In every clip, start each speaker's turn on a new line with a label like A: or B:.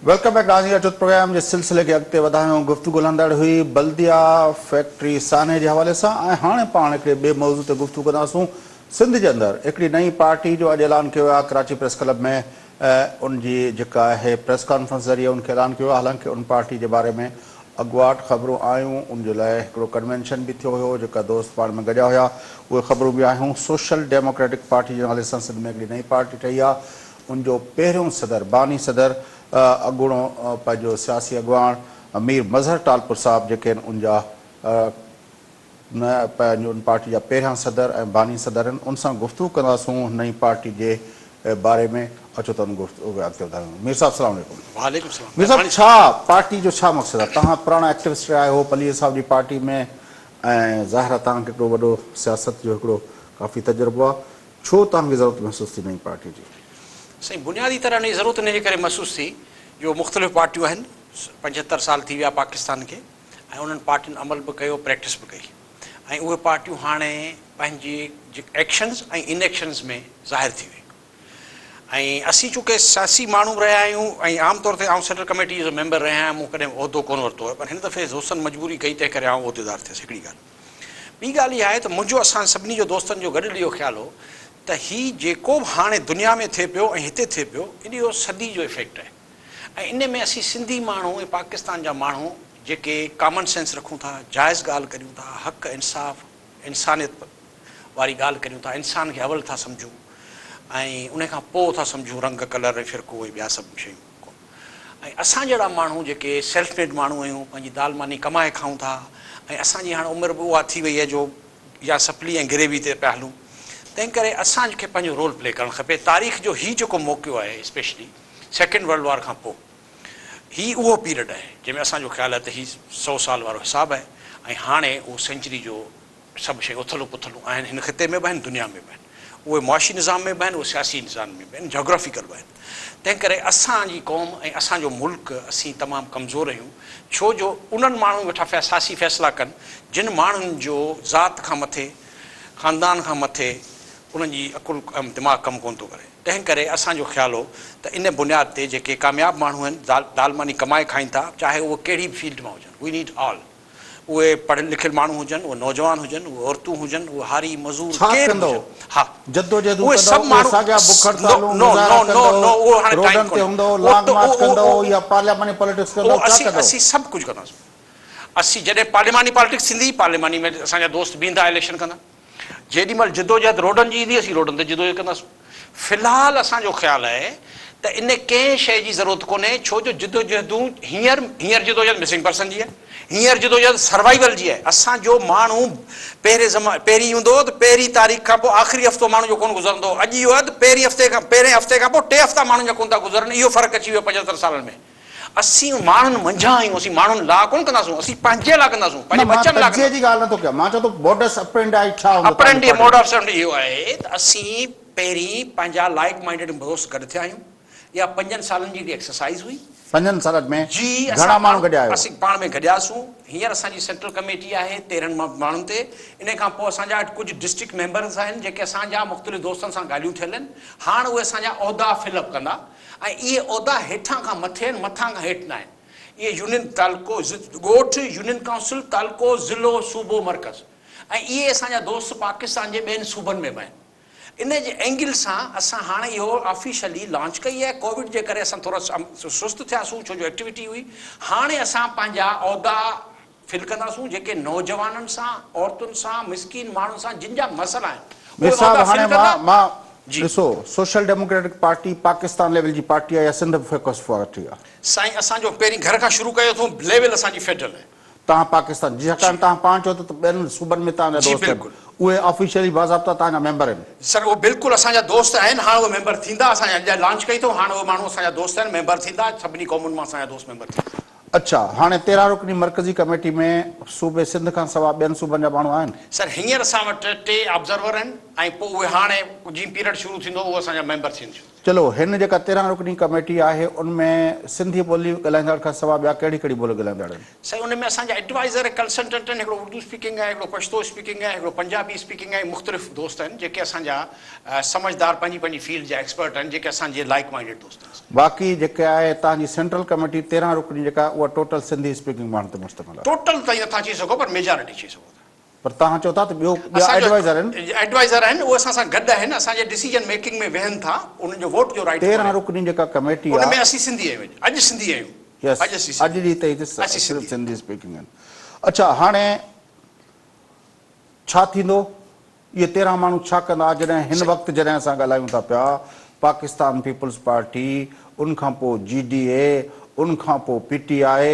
A: Welcome back नाज़रीन। अचूत programme के सिलसिले के अॻिते वधायूं। गुफ्तगू हलंदड़ हुई बल्दिया फैक्ट्री साने के हवाले से। हाँ पाण हिकिड़े ॿिए मौज़ू ते गुफ्तगू कंदासूं। सिंध के अंदर हिकिड़ी नई पार्टी जो अॼु ऐलान किया आहे कराची प्रेस क्लब में। उनकी जेका है प्रेस कॉन्फ्रेंस ज़रिए उनके ऐलान किया। हालांकि उन पार्टी के बारे में अगवाट खबरूं आयूं। उनके लिए हिकिड़ो कन्वेंशन भी थियो हो, जेका दोस्त पाण में गॾिया हुआ उहे ख़बरूं भी आयूं। सोशल डेमोक्रेटिक पार्टी के नाले सां सिंध में हिकिड़ी नई पार्टी ठही आहे। उनजो पहिरियों सदर बानी सदर अगुणो पंहिंजो सियासी अगवान मीर मज़हर टालपुर साहब जेके उनजा पंहिंजो उन पार्टी जा पहिरियां सदर ऐं बानी सदर आहिनि। उन सां गुफ्तगू कंदासूं नई पार्टी के बारे में। अचो त गुफ्तगू अॻिते वधायूं। मीर साहब अस्सलाम वालेकुम।
B: वालेकुम सलाम।
A: मीर साहब छा पार्टी जो छा मक़सदु आहे? तव्हां पुराणा एक्टिविस्ट रहिया आहियो पलीअ साहब जी पार्टी में ऐं ज़ाहिर आहे तव्हांखे हिकिड़ो वॾो सियासत जो हिकिड़ो काफ़ी तजुर्बो आहे। छो तव्हांखे ज़रूरत महसूस थी नई पार्टी जी?
B: सही बुनियादी तरह नहीं ज़रूरत इन करे महसूस थी जो मुख़्तलिफ़ पार्टियूं आहिनि। 75 साल थी विया पाकिस्तान के ऐं उन्हनि पार्टियुनि अमल भी कयो, प्रैक्टिस भी कई ऐं उहे पार्टियूं हाणे पंहिंजी एक्शन्स ऐं इनएक्शन्स में ज़ाहिर थी वई। ऐं असीं चूंकि सियासी माण्हू रहिया आहियूं ऐं आम तौर ते आउं सेंट्रल कमेटी जो मेंबर रहिया आहियां। मूं कॾहिं उहिदो कोन वरितो आहे, पर हिन दफ़े दोस्तनि मजबूरी कई तंहिं करे आउं उहिदेदार थियुसि। हिकिड़ी ॻाल्हि ॿी ॻाल्हि इहा आहे त मुंहिंजो असां सभिनी जो दोस्तनि जो गॾु इहो ख़्यालु हो त हीउ जेको बि हाणे दुनिया में थिए पियो ऐं हिते थिए पियो इन जो सदी जो इफेक्ट आहे। ऐं इन में असीं सिंधी माण्हू ऐं पाकिस्तान जा माण्हू जेके कॉमन सेंस रखूं था, जाइज़ ॻाल्हि करियूं था, हक़ इंसाफ़ इंसानियत वारी ॻाल्हि करियूं था, इंसान खे अवल था सम्झूं ऐं उन खां पोइ था सम्झूं रंग कलर फ़िरको ऐं ॿिया सभु शयूं। ऐं असां जहिड़ा माण्हू जेके सेल्फ मेड माण्हू आहियूं, पंहिंजी दाल मानी कमाए खाऊं था ऐं असांजी हाणे उमिरि बि उहा थी वई आहे जो या सपली ऐं ग्रेवी ते पिया हलूं। तंहिं करे असांखे पंहिंजो रोल प्ले करणु खपे। तारीख़ जो हीउ जेको मौक़ो आहे स्पेशली सेकेंड वर्ल्ड वॉर खां पोइ हीउ उहो पीरियड आहे जंहिंमें असांजो ख़्यालु आहे त हीउ 100 साल वारो हिसाबु आहे ऐं हाणे उहो सेंचुरी जो सभु शयूं उथलूं पुथलूं आहिनि। हिन ख़िते में बि आहिनि, दुनिया में बि आहिनि, उहे मुआशी निज़ाम में बि आहिनि, उहे सियासी निज़ाम में बि आहिनि, जोग्राफिकल बि आहिनि। तंहिं करे असांजी क़ौम ऐं असांजो मुल्क असीं तमामु कमज़ोर आहियूं छो जो उन्हनि माण्हुनि वेठा सियासी फ़ैसिला कनि जिन माण्हुनि जो ज़ात खां मथे ख़ानदान खां मथे उन्हनि जी अकुल दिमाग़ कमु कोन थो करे। तंहिं करे असांजो ख़्यालु हो त इन बुनियाद ते जेके कामयाबु माण्हू आहिनि दाल मानी कमाए खाइनि था, चाहे उहे कहिड़ी बि फील्ड में हुजनि, वी नीड ऑल। उहे पढ़ियल लिखियल माण्हू हुजनि, उहे नौजवान हुजनि, उहे औरतूं हुजनि, उहे हारी मज़ूर केरु बि हुजनि। हा, उहे सभु माण्हू असीं सभु कुझु कंदासीं। असीं जॾहिं पार्लिमानी पॉलिटिक्स थींदी, पार्लिमानी में असांजा दोस्त बीहंदा इलेक्शन कंदा। जेॾीमहिल जिदोजहद रोडनि जी ईंदी असीं रोडनि ते जिदोजहद कंदासीं। फ़िलहाल असांजो ख़्यालु आहे त इन कंहिं शइ जी ज़रूरत कोन्हे छो जो जिदोजहदूं हींअर जिदोजहद मिसिंग पर्सन जी आहे, हींअर जिदोजहद सर्वाइवल जी आहे। असांजो माण्हू पहिरीं हूंदो त पहिरीं तारीख़ खां पोइ आख़िरी हफ़्तो माण्हू जो कोन गुज़रंदो। अॼु इहो आहे त पहिरें हफ़्ते खां पोइ 2 हफ़्ता माण्हुनि जा कोन था गुज़रनि। इहो फ़र्क़ु अची वियो 75 सालनि में। असीं माण्हुनि मंझां आहियूं, असीं माण्हुनि लाइ कोन कंदासीं, असीं पंहिंजे लाइ कंदासीं, पंहिंजे बचनि लाइ। जी ॻाल्हि नथो कयां, मां चवां थो मोडस ऑपरेंडी छा हूंदो? ऑपरेंडी मोडस ऑपरेंडी इहो आहे त असीं पहिरीं पंहिंजा लाइक माइंडेड दोस्त गॾु थिया आहियूं। इहा 5 सालनि जी एक्सरसाइज़ हुई। 5 सालनि में जी घणा माण्हू गॾिया आहियो? असीं पाण में गॾियासीं। हींअर असांजी सेंट्रल कमेटी आहे 13 माण्हुनि ते। इन खां पोइ असांजा कुझु डिस्ट्रिक्ट मेंबर्स आहिनि जेके असांजा मुख़्तलिफ़ दोस्तनि सां ॻाल्हियूं थियल आहिनि। हाणे उहे असांजा उहिदा फिलअप कंदा ऐं इहे उहिदा हेठां खां मथे आहिनि, मथां खां हेठि न आहिनि। ये यूनियन तालको ॻोठ, यूनियन काउंसिल, तालको, ज़िलो, सूबो, मर्कज़ ऐं इहे असांजा दोस्त पाकिस्तान जे ॿियनि सूबनि में बि आहिनि। इन जे एंगल सां असां हाणे इहो ऑफिशियली लॉन्च कई आहे। कोविड जे करे असां थोरा सुस्त थियासीं छो जो एक्टिविटी हुई। हाणे असां पंहिंजा उहिदा फिल कंदासीं जेके नौजवाननि सां, औरतुनि सां, मिसकीन माण्हुनि सां जिन जा मसइला आहिनि।
A: ॾिसो, social democratic party Pakistan level जी पार्टी आहे या सिंध फोकस पार्टी आहे?
B: साईं असांजो पहिरीं घर खां शुरू कयो अथऊं, लेवल असांजी फेडरल आहे।
A: तव्हां पाकिस्तान जी छाकाणि तव्हां पाण चओ त ॿियनि सूबनि में तव्हांजा दोस्त आहिनि, उहे ऑफिशियली बाज़ाब्ता तव्हांजा मेंबर आहिनि?
B: सर उहे बिल्कुलु असांजा दोस्त आहिनि। हाणे उहे मेंबर थींदा। असां अॼु लॉन्च कई अथऊं। हाणे उहे माण्हू असांजा दोस्त आहिनि, मेंबर थींदा। सभिनी क़ौमुनि मां असांजा दोस्त मेंबर थींदा।
A: अच्छा, हाणे 13 रुकनी मरकज़ी कमेटी में सूबे सिंध खां सवाइ ॿियनि सूबनि जा माण्हू आहिनि?
B: सर हींअर असां वटि 3 ऑब्ज़र्वर आहिनि ऐं पोइ उहे हाणे जीअं पीरियड शुरू थींदो उहो असांजा मेंबर थींदियूं।
A: चलो हिन जेका 13 रुकनी कमेटी आहे उनमें सिंधी ॿोली ॻाल्हाईंदड़ खां सवाइ ॿिया कहिड़ी कहिड़ी ॿोली ॻाल्हाईंदड़ आहिनि?
B: साईं उन में असांजा एडवाइज़र कंसल्टेंट आहिनि, हिकिड़ो उर्दू स्पीकिंग आहे, हिकिड़ो पश्तो स्पीकिंग आहे, हिकिड़ो पंजाबी स्पीकिंग आहे, मुख़्तलिफ़ दोस्त आहिनि जेके असांजा समझदार पंहिंजी पंहिंजी फील्ड जा एक्सपर्ट आहिनि, जेके असांजे लाइक माइंडेड दोस्त आहिनि।
A: बाक़ी जेके आहे तव्हांजी सेंट्रल कमेटी 13 रुकनी जेका उहा टोटल सिंधी स्पीकिंग माण्हू ते मुश्तमिल आहे?
B: टोटल ताईं नथा चई सघो पर मेजॉरिटी चई सघो था।
A: पर तव्हां चओ था त ॿिया एडवाइज़र आहिनि?
B: एडवाइज़र आहिनि, उहे असां सां गॾु आहिनि, असांजे डिसीजन मेकिंग में वेहनि था, उन्हनि जो वोट जो राइट
A: 13 रुकनी जेका कमेटी
B: उन में
A: आहे
B: असीं सिंधी आहियूं, अॼु सिंधी आहियूं।
A: यस, अॼु जी ताईं सिर्फ़ु सिंधी स्पीकिंग आहिनि। अच्छा, हाणे छा थींदो? इहे 13 माण्हू छा कंदा जॾहिं हिन वक़्तु जॾहिं असां ॻाल्हायूं था पिया पाकिस्तान पीपल्स पार्टी, उनखां पोइ GDA, उनखां पोइ PTI,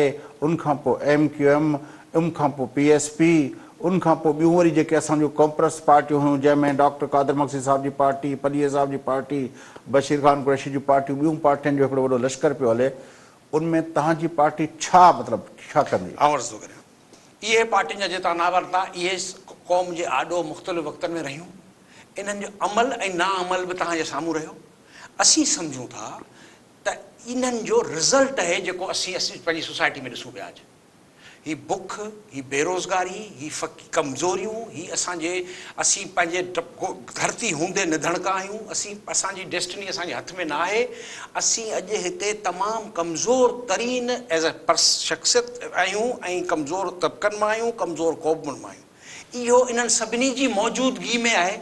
A: उनखां पोइ MQM, उनखां पोइ PSP, उनखां पोइ ॿियूं वरी जेके असांजूं कॉम्प्रेस पार्टियूं हुयूं जंहिंमें डॉक्टर कादर मक्सी साहिब जी पार्टी, पलीअ साहिब जी पार्टी, बशीर ख़ान कुरैशी जी पार्टियूं, ॿियूं पार्टियुनि जो हिकिड़ो वॾो लश्कर पियो हले, उनमें तव्हांजी पार्टी छा मतिलबु छा कंदी?
B: आवर्स थो करे इहे पार्टियुनि जा जे तव्हां नाला वरिता, इहे क़ौम जे आॾो मुख़्तलिफ़ वक़्तनि में रहियूं, इन्हनि जो अमल ऐं ना अमल बि तव्हांजे साम्हूं रहियो। असीं सम्झूं था त इन्हनि जो रिज़ल्ट आहे जेको असीं पंहिंजी सोसाइटी में ॾिसूं पिया। अॼु ही बुख, ही बेरोज़गारी, ही कमज़ोरियूं, ही असीं पंहिंजे धरती हूंदे निधणका आहियूं, असांजी डेस्टिनी असांजे हथ में न आहे। असीं अॼु हिते तमामु कमज़ोर तरीन एज़ अ शख़्सियत आहियूं ऐं कमज़ोर तबक़नि मां आहियूं, कमज़ोर क़ौमुनि मां आहियूं। इहो इन्हनि सभिनी जी मौजूदगी में आहे।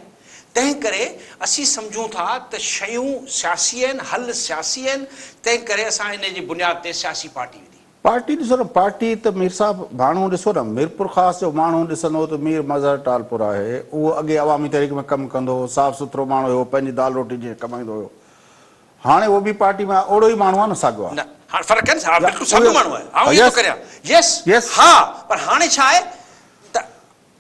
B: तंहिं करे असीं सम्झूं था त शयूं सियासी आहिनि, हल सियासी आहिनि, तंहिं करे असां इन जी बुनियाद ते सियासी पार्टी विधी।
A: पार्टी ॾिसो न, पार्टी त मीर साहब माण्हू ॾिसो न, मीरपुर ख़ासि जो माण्हू ॾिसंदो त मीर मज़हर टालपुर आहे, उहो अॻे अवामी तहरीक में कमु कंदो हो, साफ़ सुथिरो माण्हू हुयो, पंहिंजी दाल रोटी जीअं कमाईंदो हुयो। हाणे उहो बि पार्टी में ओड़ो ई माण्हू आहे न, साॻियो आहे।
B: हाणे फ़र्क़ु आहे न, बिल्कुलु साॻियो माण्हू आहे। आउं इहो थो करियां, यस हा, पर हाणे छा आहे त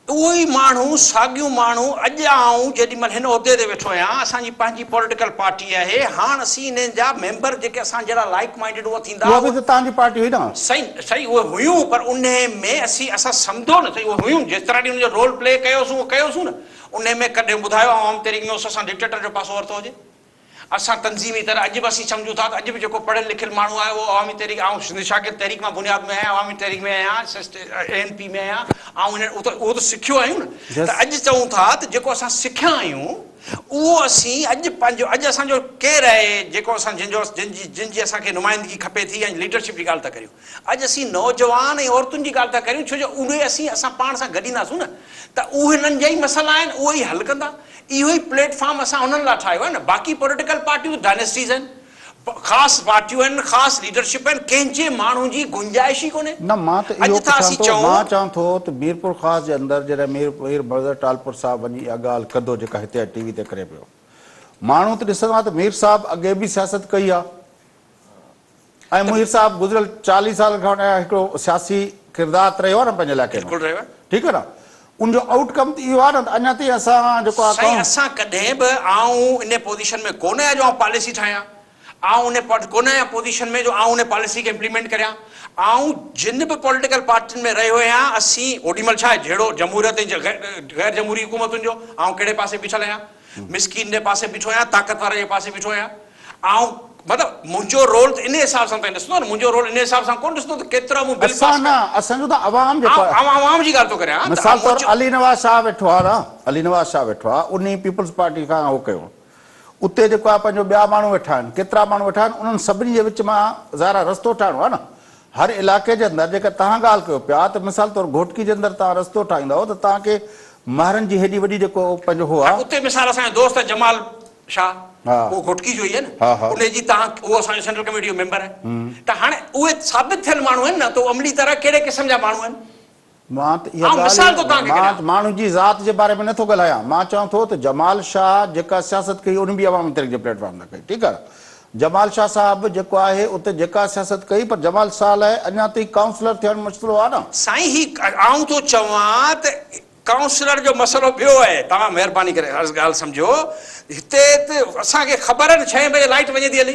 B: उहो ई माण्हू साॻियूं माण्हू अॼु आऊं जेॾी महिल हिन उहिदे ते वेठो आहियां, असांजी पंहिंजी पॉलिटिकल पार्टी आहे, हाणे असीं इन्हनि जा मेंबर जेके असां जहिड़ा लाइक माइंडेड उहा थींदा,
A: उहा बि त तव्हांजी पार्टी हुई न।
B: सही उहे हुयूं, पर उन में असां सम्झो न सही, उहे हुयूं जेतिरा ॾींहं उनजो रोल प्ले कयोसीं उहो कयोसीं न। उन में कॾहिं ॿुधायो आवाम तहरीक में असां डिक्टेटर जो पासो वरितो हुजे? असां तंज़ीमी तरह अॼु बि असीं सम्झूं था त अॼु बि जेको पढ़ियलु लिखियलु माण्हू आहे उहो अवामी तहरीक, ऐं सिंध शागिर्द तहरीक मां बुनियाद में आहियां, अवामी तहरीक में आहियां, ANP में आहियां, ऐं उहो त सिखियो आहियूं न। त अॼु चऊं था त जेको असां सिखिया आहियूं उहो असीं अॼु असांजो केरु आहे जेको असां जिन जी असांखे नुमाइंदगी खपे थी ऐं लीडरशिप जी ॻाल्हि था करियूं। अॼु असीं नौजवान ऐं औरतुनि जी ॻाल्हि था करियूं, छो जो उहे असां पाण सां गॾींदासूं न त उहे हिननि जा ई मसइला आहिनि, उहे ई हल कंदा। इहो ई प्लेटफॉर्म असां हुननि लाइ ठाहियो आहे न। बाक़ी पॉलिटिकल पार्टियूं डायनेस्टीज़ आहिनि, ख़ासि पार्टियूं आहिनि, ख़ासि लीडरशिप आहिनि, कंहिंजे माण्हू जी गुंजाइश ई कोन्हे।
A: न, मां त इहो मां चवां थो त मीरपुर ख़ासि जे अंदरि जॾहिं मीर मज़हर टालपुर साहिब वञी इहा ॻाल्हि कंदो जेका हिते TV ते करे पियो, माण्हू त ॾिसंदो आहे त मीर साहिब अॻे बि सियासत कई आहे ऐं मीर साहिब गुज़िरियल 40 साल खां हिकिड़ो सियासी किरदार रहियो आहे न पंहिंजे इलाइक़े में, ठीकु आहे न। उनजो आउटकम त इहो आहे न, अञा ताईं असां जेको आहे
B: असां कॾहिं बि आऊं इन पोज़ीशन में कोन आहियां जो आउं पॉलिसी ठाहियां, आऊं उन कोन आहियां पोज़ीशन में जो आऊं उन पॉलिसी खे इम्प्लीमेंट करियां। आऊं जिन बि पॉलिटिकल पार्टियुनि में रहियो आहियां, असीं ओॾीमहिल छा आहे जहिड़ो जमहूरियत ऐं ग़ैर जमहूरी हुकूमतुनि जो आऊं कहिड़े पासे बीठल आहियां, मिसकीन जे पासे बीठो आहियां, ताक़तवर जे पासे बीठो आहियां। आऊं मतिलबु मुंहिंजो रोल त इन हिसाब सां तव्हां ॾिसंदो न, मुंहिंजो रोल इन हिसाब सां कोन ॾिसंदो त केतिरा मूं बिल पास न,
A: असांजो त आवाम जेको
B: आवाम जी ॻाल्हि थो करियां।
A: मिसाल तौर अली नवाज़ शाह वेठो आहे न, अली नवाज़ शाह वेठो आहे, उन पीपल्स पार्टी खां उहो कयो। उते जेको आहे पंहिंजो ॿिया माण्हू वेठा आहिनि, केतिरा माण्हू वेठा आहिनि, उन्हनि सभिनी जे विच मां ज़ाहिर रस्तो ठाहिणो आहे न। हर इलाइक़े जे अंदरि जेका तव्हां ॻाल्हि कयो पिया त मिसाल तौर घोटकी जे अंदरि तव्हां रस्तो ठाहींदव त तव्हांखे महारनि जी हेॾी वॾी जेको पंहिंजो हो आहे।
B: उते मिसाल असांजो दोस्त जमाल शाह, उहो घोटकी जो ई आहे न, उनजी उहो असांजो सेंट्रल कमेटी जो मेंबर आहे। त हाणे उहे साबित थियल माण्हू आहिनि न, त अमली तरह कहिड़े क़िस्म जा माण्हू आहिनि। मां त इहा
A: ॻाल्हि माण्हू जी ज़ात जे बारे में नथो ॻाल्हायां, मां चवां थो त जमाल शाह जेका सियासत कई उन बि अवामी तहरीक जे प्लेटफॉर्म ते कई, ठीकु आहे। जमाल शाह साहिब जेको आहे उते जेका सियासत कई, पर जमाल शाह लाइ अञा ताईं काउंसलर थियणु मुश्किल आहे न।
B: साईं ही आऊं थो चवां त काउंसलर जो मसइलो ॿियो आहे, तव्हां महिरबानी करे ॻाल्हि सम्झो। हिते त असांखे ख़बर आहे न 6 बजे लाइट वञे थी हली,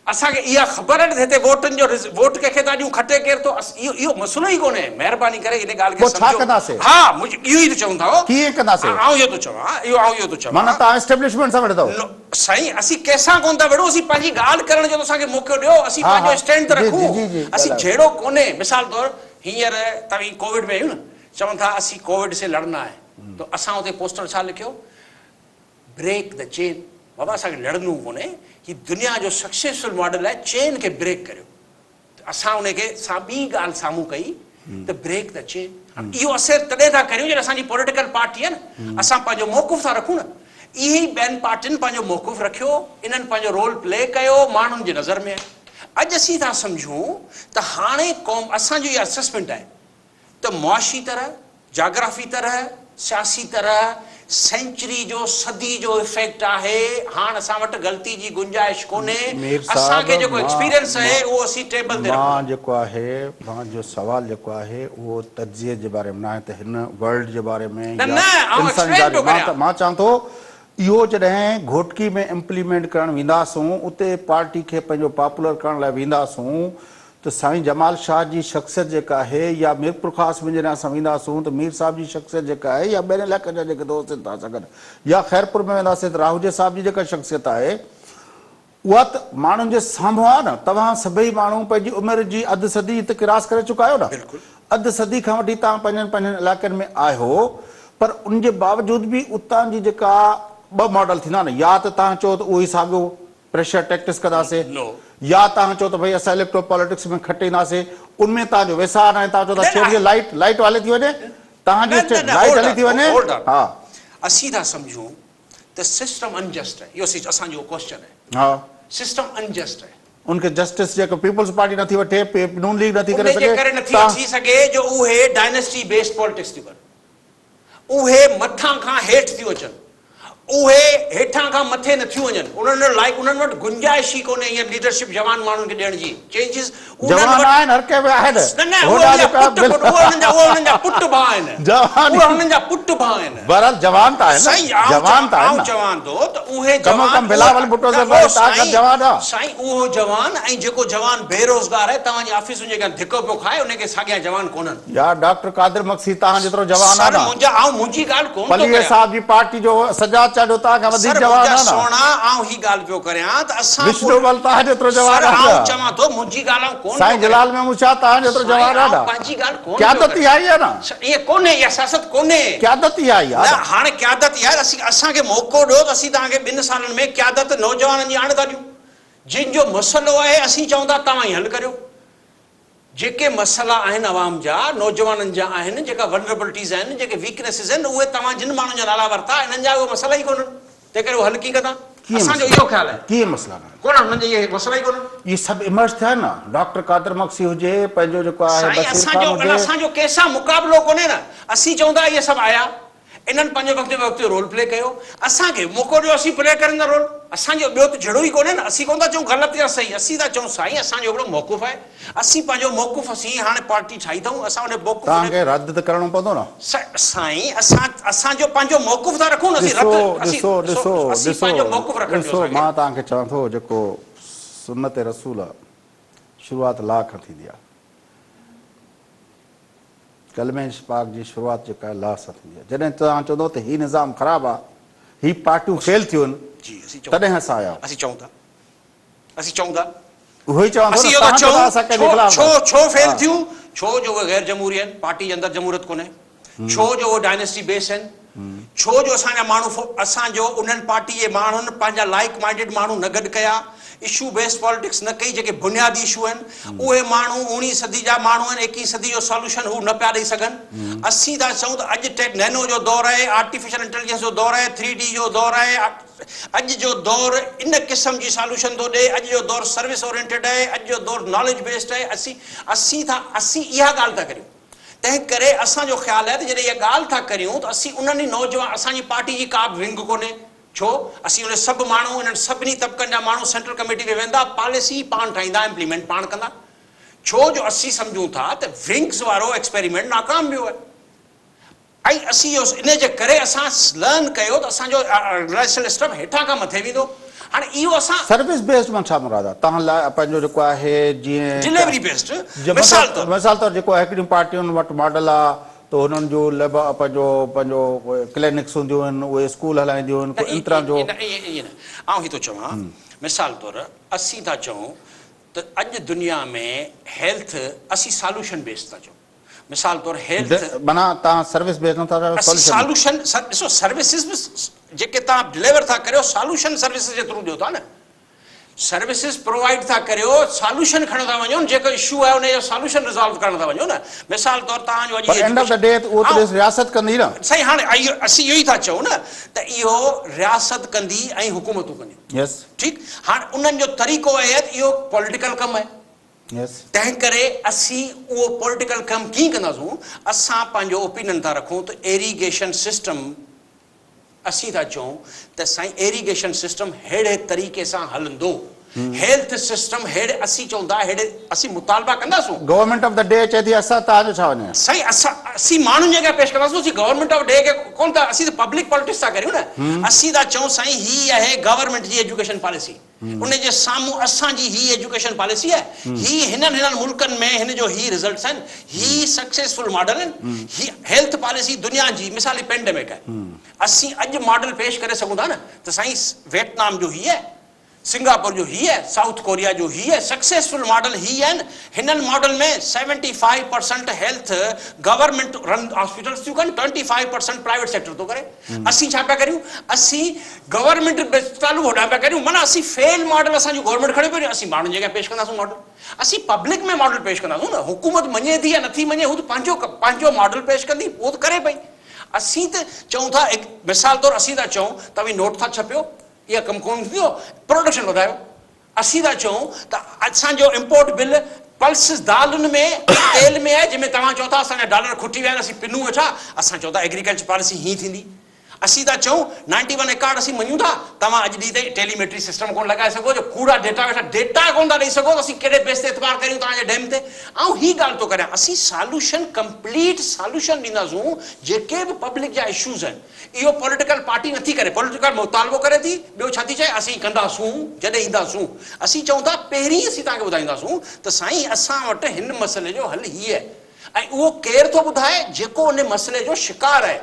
B: असांखे इहा ख़बर आहे हिते वोटनि जो वोट कंहिंखे था ॾियूं खटे केरु थो इहो मसइलो ई कोन्हे महिरबानी करे इन ॻाल्हि खे
A: पोइ छा कंदासीं?
B: हा इहो ई त चऊं था
A: कीअं कंदासीं?
B: आउं इहो थो चवां इहो थो चवां
A: माना तव्हां एस्टेब्लिशमेंट सां वेठो
B: साईं असीं कंहिंसां कोन था विढ़ूं असीं पंहिंजी ॻाल्हि करण जो असांखे मौक़ो ॾियो असीं पंहिंजो स्टैंड त रखूं असीं जहिड़ो कोन्हे मिसाल तौरु हींअर तव्हीं कोविड में आहियूं न चवनि था असीं कोविड से लड़ना है तो असां उते पोस्टर छा लिखियो ब्रेक द चेन बाबा असांखे लड़णो कोन्हे ही दुनिया जो सक्सेसफुल मॉडल आहे चेन खे ब्रेक करियो असां उनखे ॿी ॻाल्हि साम्हूं कई त ब्रेक द चेन इहो असरु तॾहिं था करियूं जॾहिं असांजी पॉलिटिकल पार्टी आहे न असां पंहिंजो मौक़ुफ़ था रखूं न इहे ई ॿियनि पार्टियुनि पंहिंजो मौक़ुफ़ रखियो इन्हनि पंहिंजो रोल प्ले कयो माण्हुनि जी नज़र में अॼु असीं था सम्झूं त हाणे क़ौम असांजो इहा असेसमेंट आहे त मुआशी तरह जाग्राफी तरह सियासी तरह सेंचुरी जो सदी जो इफेक्ट आहे हाणे असां वटि ग़लती जी गुंजाइश कोन्हे असांखे जेको एक्सपीरियंस आहे उहो असीं टेबल ते
A: मां जेको आहे मां जो सवाल जेको आहे उहो तजिए जे बारे में न आहे त हिन वर्ल्ड जे बारे में मां चवां थो इहो जॾहिं घोटकी में इम्प्लीमेंट करणु वेंदासूं उते पार्टी खे पंहिंजो पॉपुलर करण लाइ वेंदासूं त साईं जमाल शाह जी शख़्सियत जेका आहे या मीरपुर ख़ासि में जॾहिं असां वेंदासूं त मीर साहिब जी शख़्सियत जेका आहे या ॿियनि इलाइक़नि जा जेके दोस्त था सघनि या ख़ैरपुर में वेंदासीं त राहुल साहिब जी जेका शख़्सियत आहे उहा त माण्हुनि जे साम्हूं आहे न तव्हां सभई माण्हू पंहिंजी उमिरि जी अधु सदी हिते क्रास करे चुका आहियो न अधु सदी खां वठी तव्हां पंहिंजनि पंहिंजनि इलाइक़नि में आहियो पर उनजे बावजूद बि उतां जी जेका ॿ मॉडल थींदा न या त तव्हां चओ त उहो ई साॻियो प्रेशर टैक्टिस कंदासीं या तव्हां चओ त भई असां इलेक्ट्रो पॉलिटिक्स में खटे ईंदासीं उनमें तव्हांजो वैसार आहे तव्हां चओ था छेड़ीअ लाइट वाले थी वञे तव्हांजी लाइट हली थी वञे हा
B: असीं था सम्झूं त सिस्टम अनजस्ट आहे इहो असांजो क्वेश्चन आहे
A: हा
B: सिस्टम अनजस्ट आहे
A: उनखे जस्टिस जेको पीपल्स पार्टी नथी वठे नून लीग नथी करे
B: नथी अची सघे जो उहे डायनेस्टी बेस्ड पॉलिटिक्स थियूं कनि उहे मथां खां हेठि थियूं अचनि उहे हेठां खां मथे नथियूं वञनि उन्हनि लाइक उन्हनि वटि गुंजाइश ई कोन्हे हीअं लीडरशिप जवान माण्हुनि खे ॾियण जी चेंजिस
A: जवान आहिनि हर कंहिं में आहिनि
B: उन्हनि जा पुट भाउ आहिनि उन्हनि जा पुट भाउ आहिनि
A: बहरहाल जवान त आहिनि जवान त आहिनि
B: चवां थो त उहे साईं उहो जवान ऐं जेको जवान बेरोज़गार आहे तव्हांजी ऑफिसुनि जे अॻियां धिको पियो खाए उनखे साॻिया जवान कोन्हनि
A: यार डॉक्टर कादिर मक्सी तव्हां जेतिरो जवान आहे
B: मुंहिंजी ॻाल्हि कोन
A: पलीअ साहिब जी पार्टी जो सजा चाॾो तव्हां खां वधीक जवान आहे
B: सोना आऊं ही ॻाल्हि पियो करियां त असां
A: विष्णुबल तव्हां जेतिरो जवान आहे
B: आऊं चवां थो मुंहिंजी ॻाल्हि आऊं कोन
A: साईं जलाल महमूद शाह तव्हां जेतिरो जवान आहे
B: पंहिंजी ॻाल्हि कोन
A: क़यादत ई आई आहे न
B: इहे कोन्हे इहा सियासत कोन्हे
A: क़यादत ई आई आहे
B: हाणे क़यादत ई आहे असांखे मौक़ो ॾियो त असीं तव्हांखे 2 सालनि में क़यादत नौजवाननि जी आणे था ॾियूं जिन जो मसइलो आहे असीं चऊं था तव्हां ई हल करियो जेके मसइला आहिनि अवाम जा नौजवाननि जा आहिनि जेका वनरेबिलिटीज़ आहिनि जेके वीकनेसिस आहिनि उहे तव्हां जिन माण्हुनि जा नाला वरिता इन्हनि जा उहे मसइला ई कोन्हनि तंहिं करे उहे हल कीअं कंदा असांजो इहो ख़्यालु आहे
A: कीअं मसइला
B: कोन हुननि जा इहे मसइला ई कोन्हनि
A: इहे सभु इमर्ज थिया न डॉक्टर कादिर मक्सी हुजे पंहिंजो जेको आहे
B: असांजो कंहिंसां मुक़ाबिलो कोन्हे न असीं चऊं था इहे सभु आया इन्हनि पंहिंजो वक़्तु रोल प्ले कयो असांखे मौक़ो ॾियो असीं प्ले करंदा रोल असांजो ॿियो त जहिड़ो ई कोन्हे न असीं कोन था चऊं ग़लति या सही असीं था चऊं साईं असांजो हिकिड़ो मौक़ुफ़ आहे असीं पंहिंजो मौक़ुफ़ असीं हाणे पार्टी ठाही अथऊं असां उन मौक़ुफ़
A: तव्हांखे रद्द त करिणो पवंदो न
B: साईं असांजो पंहिंजो मौक़ुफ़ था रखूं न
A: मां तव्हांखे चवां थो जेको सुन्नत रसूल आहे शुरूआति ला खां थींदी आहे कलमे पाक जी शुरूआति जेका आहे ला सां थींदी आहे जॾहिं तव्हां चवंदो त हीउ निज़ाम ख़राबु आहे हीअ पार्टियूं फेल थियूं आहिनि तॾहिं असां आया
B: असीं चऊं था
A: उहो ई
B: चवां छो फेल थियूं छो जो उहे गैर जमहूरी आहिनि पार्टी जे अंदरि जमहूरियत कोन्हे छो जो उहे डायनेस्टी बेस आहिनि छो जो असांजा माण्हू असांजो उन्हनि पार्टी जे माण्हुनि पंहिंजा लाइक माइंडेड माण्हू न गॾु कया इशू बेस्ड पॉलिटिक्स न कई जेके बुनियादी इशू आहिनि उहे माण्हू 19वीं सदी जा माण्हू आहिनि 21वीं सदी जो सॉल्यूशन हू न पिया ॾेई सघनि असीं था चऊं त अॼु नैनो जो दौरु आहे आर्टिफिशियल इंटेलिजेंस जो दौरु आहे 3D जो दौरु आहे अॼु जो दौरु इन क़िस्म जी सॉल्यूशन थो ॾे अॼु जो दौरु सर्विस ओरिएंटेड आहे अॼु जो दौरु नॉलेज बेस्ड आहे असीं इहा ॻाल्हि था करियूं तंहिं करे असांजो ख़्यालु आहे त जॾहिं इहा ॻाल्हि था करियूं त असीं उन्हनि नौजवान असांजी पार्टी जी का बि विंग कोन्हे छो असीं उन सभु माण्हू इन्हनि सभिनी तबिक़नि जा माण्हू सेंट्रल कमेटी में वेंदा पॉलिसी पाण ठाहींदा इम्प्लीमेंट पाण कंदा छो जो असीं सम्झूं था त विंग्स वारो एक्सपेरिमेंट नाकाम वियो आहे ऐं असीं इहो इन जे करे असां लर्न कयो त असांजो ऑर्गेनाइजेशनल स्ट्रक्चर हेठां खां मथे वेंदो हाणे इहो असां
A: सर्विस बेस्ड मां छा मुराद आहे तव्हां लाइ पंहिंजो जेको आहे जीअं
B: डिलीवरी बेस्ड
A: मिसाल तौर जेको आहे हिकिड़ियूं पार्टियुनि वटि मॉडल आहे त हुननि जो पंहिंजो पंहिंजो क्लिनिक्स हूंदियूं आहिनि उहे स्कूल हलाईंदियूं आहिनि इन तरह जो
B: आउं ही थो चवां मिसाल तौर असीं था चऊं त अॼु दुनिया में हेल्थ असीं सॉल्यूशन बेस्ड था चऊं मिसाल तौर हेल्थ
A: माना तव्हां सर्विस बेस्ड नथा
B: सॉल्यूशन ॾिसो सर्विसिस बि जेके तव्हां डिलीवर था करियो सॉल्यूशन सर्विसिस जे थ्रू ॾियो था न सर्विसिस प्रोवाइड था करियो सॉल्यूशन खणो था वञो जेको इशू आहे उनजो सॉल्यूशन रिज़ॉल्व करण था वञो न मिसाल तौर तव्हांजो अॼु
A: एंड ऑफ द डे उहो त रियासत कंदी न
B: सही हाणे असीं इहो ई था चऊं न त इहो रियासत कंदी ऐं हुकूमतूं कंदियूं
A: यस
B: ठीकु हाणे उन्हनि जो तरीक़ो आहे इहो पॉलिटिकल कमु आहे
A: यस
B: तंहिं करे असीं उहो पॉलिटिकल कमु कीअं कंदासीं असां पंहिंजो ओपिनियन था रखूं त इरिगेशन सिस्टम असीं था चऊं त साईं इरिगेशन सिस्टम अहिड़े तरीक़े सां हलंदो हेल्थ सिस्टम अहिड़े असीं चऊं था अहिड़े असीं मुतालबा कंदासीं
A: गवर्नमेंट ऑफ द डे चए थी असां तव्हांजो छा वञे
B: सही असीं माण्हुनि जे अॻियां पेश कंदासीं असीं गवर्नमेंट ऑफ डे खे कोन था असीं त पब्लिक पॉलिटिक्स था करियूं न असीं था चऊं साईं ही आहे गवर्नमेंट जी एजुकेशन पॉलिसी उन जे साम्हूं असांजी ही एजुकेशन पॉलिसी आहे ही हिननि मुल्कनि में हिन जो ही रिज़ल्ट्स आहिनि ही सक्सेसफुल मॉडल आहिनि ही हेल्थ पॉलिसी दुनिया जी मिसाल पेंडेमिक आहे असीं अॼु मॉडल पेश करे सघूं था न त साईं वियतनाम जो ही आहे सिंगापुर जो ही है साउथ कोरिया जो ही है सक्सेसफुल मॉडल ही है हिनन मॉडल में 75% हेल्थ गवर्नमेंट रन हॉस्पिटल्स थियूं कनि 25% प्राइवेट सेक्टर थो करे असीं छा पिया करियूं असीं गवर्नमेंट चालू होॾां पिया करियूं माना असीं फेल मॉडल असांजो गवर्नमेंट खणे पियो असीं माण्हुनि जे अॻियां पेश कंदासीं मॉडल असीं पब्लिक में मॉडल पेश कंदासीं न हुकूमत मञे थी या नथी मञे हू त पंहिंजो मॉडल पेश कंदी उहो त करे पई असीं त चऊं था मिसाल तौर असीं था चऊं तव्हीं नोट था छपियो इहा कमु कोन थींदो प्रोडक्शन वधायो असीं था चऊं त असांजो इम्पोर्ट बिल पल्सिस दालुनि में तेल में आहे जंहिंमें तव्हां चओ था असांजा डॉलर खुटी विया आहिनि असीं पिनूं वेठा असां चओ था एग्रीकल्चर पॉलिसी हीअं थींदी असीं था चऊं 91 एकड़ असीं मञूं था तव्हां अॼु ॾींहं ताईं टेलीमेट्री सिस्टम कोन लॻाए सघो जो कूड़ा डेटा वेठा डेटा कोन था ॾेई सघो असीं कहिड़े बेस ते एतबार करियूं तव्हांजे डैम ते ऐं ही ॻाल्हि थो करियां असीं सॉल्यूशन कंप्लीट सॉल्यूशन ॾींदासूं जेके बि पब्लिक जा इशूज़ आहिनि इहो पॉलिटिकल पार्टी नथी करे पॉलिटिकल मुतालबो करे थी ॿियो छा थी चए असीं कंदासूं जॾहिं ईंदासूं असीं चऊं था पहिरीं असीं तव्हांखे ॿुधाईंदासूं त साईं असां वटि हिन मसइले जो हल हीअ आहे ऐं उहो केरु थो ॿुधाए जेको उन मसइले जो शिकार आहे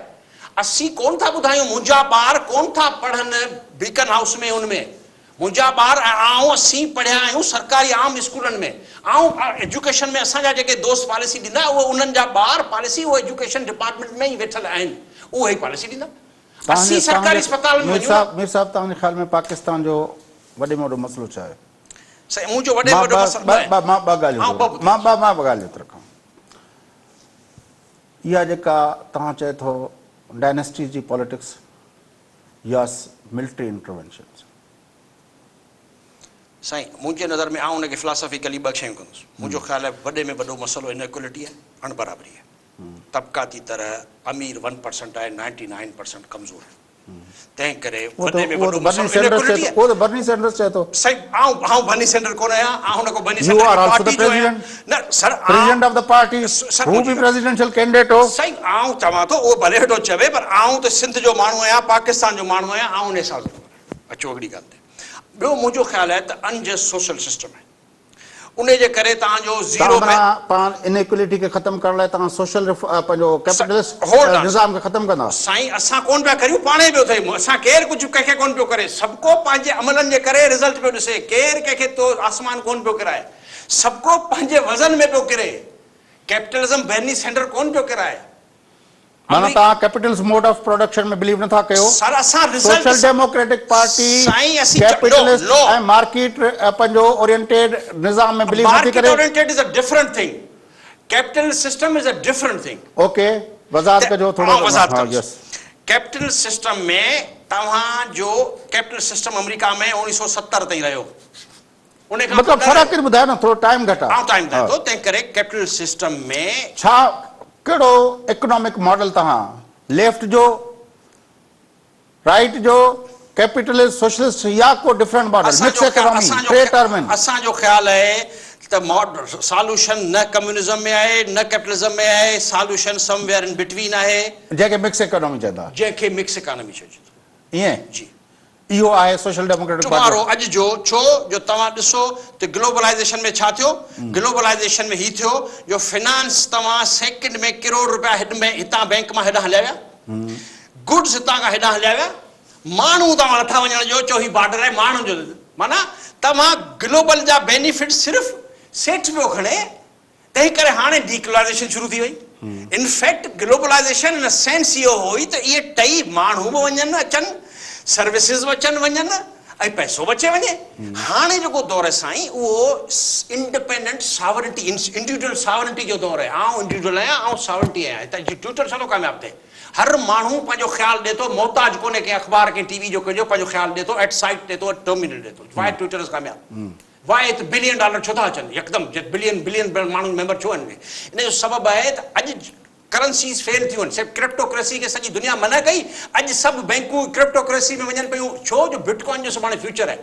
B: असीं कोन था ॿुधायूं मुंहिंजा ॿार कोन था पढ़नि बीकन हाउस में उनमें मुंहिंजा ॿार ऐं असीं पढ़िया आहियूं सरकारी आम स्कूलनि में ऐं एजुकेशन में असांजा जेके दोस्त पॉलिसी ॾींदा उहे उन्हनि जा ॿार पॉलिसी उहे एजुकेशन डिपार्टमेंट में ई वेठल आहिनि उहे ई पॉलिसी ॾींदा असीं सरकारी अस्पताल में
A: मीर साहब तव्हांजे ख्याल में पाकिस्तान जो वॾे में वॾो मसइलो छा आहे
B: मुंहिंजो वॾे में वॾो मसइलो
A: मां ॿ ॻाल्हियूं थो रखां इहा जेका तव्हां चए थो डायनेस्टी जी पॉलिटिक्स या मिलिट्री इंटरवेंशन
B: साईं मुंहिंजे नज़र में आउं हुनखे फिलासफिकली ॿ शयूं कंदुसि मुंहिंजो ख़्यालु आहे वॾे में वॾो मसइलो इनइक्वलिटी आहे अणबराबरी आहे तबक़ाती तरह अमीर 1% आहे 99% कमज़ोर आहे तंहिं करे वॾे में वॾो मसइलो इनइक्वलिटी आहे
A: वो तो बर्नी सैंडर्स चए थो
B: सही आउं बर्नी सैंडर्स कोन आहियां हुन को बर्नी सैंडर्स पार्टी जो आहियां न sir
A: president of the party हू बि प्रेसिडेंशियल कैंडिडेट हो
B: सही आउं चवां थो उहो भले वेठो चवे पर आउं त सिंध जो माण्हू आहियां पाकिस्तान जो माण्हू आहियां आउं उन हिसाब सां अचो हिकिड़ी ॻाल्हि ते ॿियो मुंहिंजो ख़्यालु आहे त अनजस्ट सोशल सिस्टम आहे उन जे करे तव्हांजो ज़ीरो
A: पाण इनइक्वलिटी खे ख़तम करण लाइ तव्हां सोशल पंहिंजो कैपिटलिस्ट निज़ाम खे ख़तम कंदा
B: साईं असां कोन पिया करियूं पाणे पियो थिए असां केरु कुझु कंहिंखे कोन पियो करे सबको पंहिंजे अमलनि जे करे रिज़ल्ट पियो ॾिसे केरु कंहिंखे तो आसमान कोन पियो किराए सबको पंहिंजे वज़न में पियो किरे कैपिटलिज़म बर्नी सैंडर कोन पियो किराए
A: माना तव्हां कैपिटल्स मोड ऑफ प्रोडक्शन में बिलीव नथा कयो
B: सर असां result
A: social democratic party capitalist ऐं मार्केट पंहिंजो ओरिएंटेड निज़ाम में बिलीव नथी करे
B: market oriented is a different thing capital system is a different thing
A: okay वज़ाहत कजो थोरो
B: यस कैपिटल सिस्टम में तव्हांजो कैपिटल सिस्टम अमेरिका में 1970 ताईं रहियो उन खां
A: मतलब फर्क के ॿुधायो न थोरो टाइम घटि आहे
B: टाइम ॾिए थो तंहिं करे कैपिटल सिस्टम में
A: छा कहिड़ो इकोनॉमिक मॉडल तव्हां लेफ्ट जो राइट जो कैपिटलिस्ट सोशलिस्ट या को डिफरेंट मॉडल मिक्स इकोनॉमी टे टर्म आहिनि
B: असांजो ख़्यालु आहे त सॉल्यूशन न कम्युनिज्म में आहे न कैपिटलिज्म में आहे सॉल्यूशन समवेयर इन बिटवीन आहे
A: जंहिंखे मिक्स इकोनॉमी चवंदा
B: जंहिंखे मिक्स इकोनॉमी चइजे
A: ईअं
B: जी
A: इहो आहे सोशल डेमोक्रेटिक
B: तुम्हारो
A: पार्टी।
B: अॼु जो छो जो तव्हां ॾिसो त ग्लोबलाइज़ेशन में छा थियो, ग्लोबलाइज़ेशन में ही थियो जो फिनांस तव्हां सेकेंड में करोड़ रुपया हितां बैंक मां हेॾां हलिया विया, गुड्स हितां खां हेॾां हलिया विया, माण्हू तव्हां नथा वञण जो चो ही बॉर्डर आहे माण्हुनि जो, माना तव्हां ग्लोबल जा बेनिफिट सिर्फ़ु सेठ पियो खणे, तंहिं करे हाणे डीग्लोबलाइज़ेशन शुरू थी वई। इनफैक्ट ग्लोबलाइज़ेशन इन सेंस इहो हुई त इहे टई माण्हू बि वञनि अचनि, सर्विसिस बि अचनि वञनि ऐं पैसो बि अचे वञे। हाणे जेको दौर आहे साईं उहो इंडिपेंडेंट सावरिटी इंडिविजुअल सावरिटी जो दौर आहे। आउं इंडिविजुअल आहियां, आउं सावरिटी आहियां, हितां ट्विटर छो थो कामयाबु थिए, हर माण्हू पंहिंजो ख़्यालु ॾिए थो, मोहताज कोन्हे कंहिं अख़बार कंहिं टीवी जो कंहिंजो, पंहिंजो ख़्यालु ॾिए थो, एट साइट ॾिए थो, टर्मिनल ॾिए थो। वाए ट्विटर इज़ कामयाबु, वाए $1 बिलियन छो था अचनि यकदमि, बिलियन माण्हू मेंबर छो आहिनि। इन जो सबबु आहे त अॼु करंसीज़ फेल थियूं आहिनि, सिर्फ़ु क्रिप्टोक्रेसी खे सॼी दुनिया मना कई, अॼु सभु बैंकूं क्रिप्टोक्रेसी में वञनि पियूं, छो जो बिटकॉइन जो सुभाणे फ्यूचर आहे,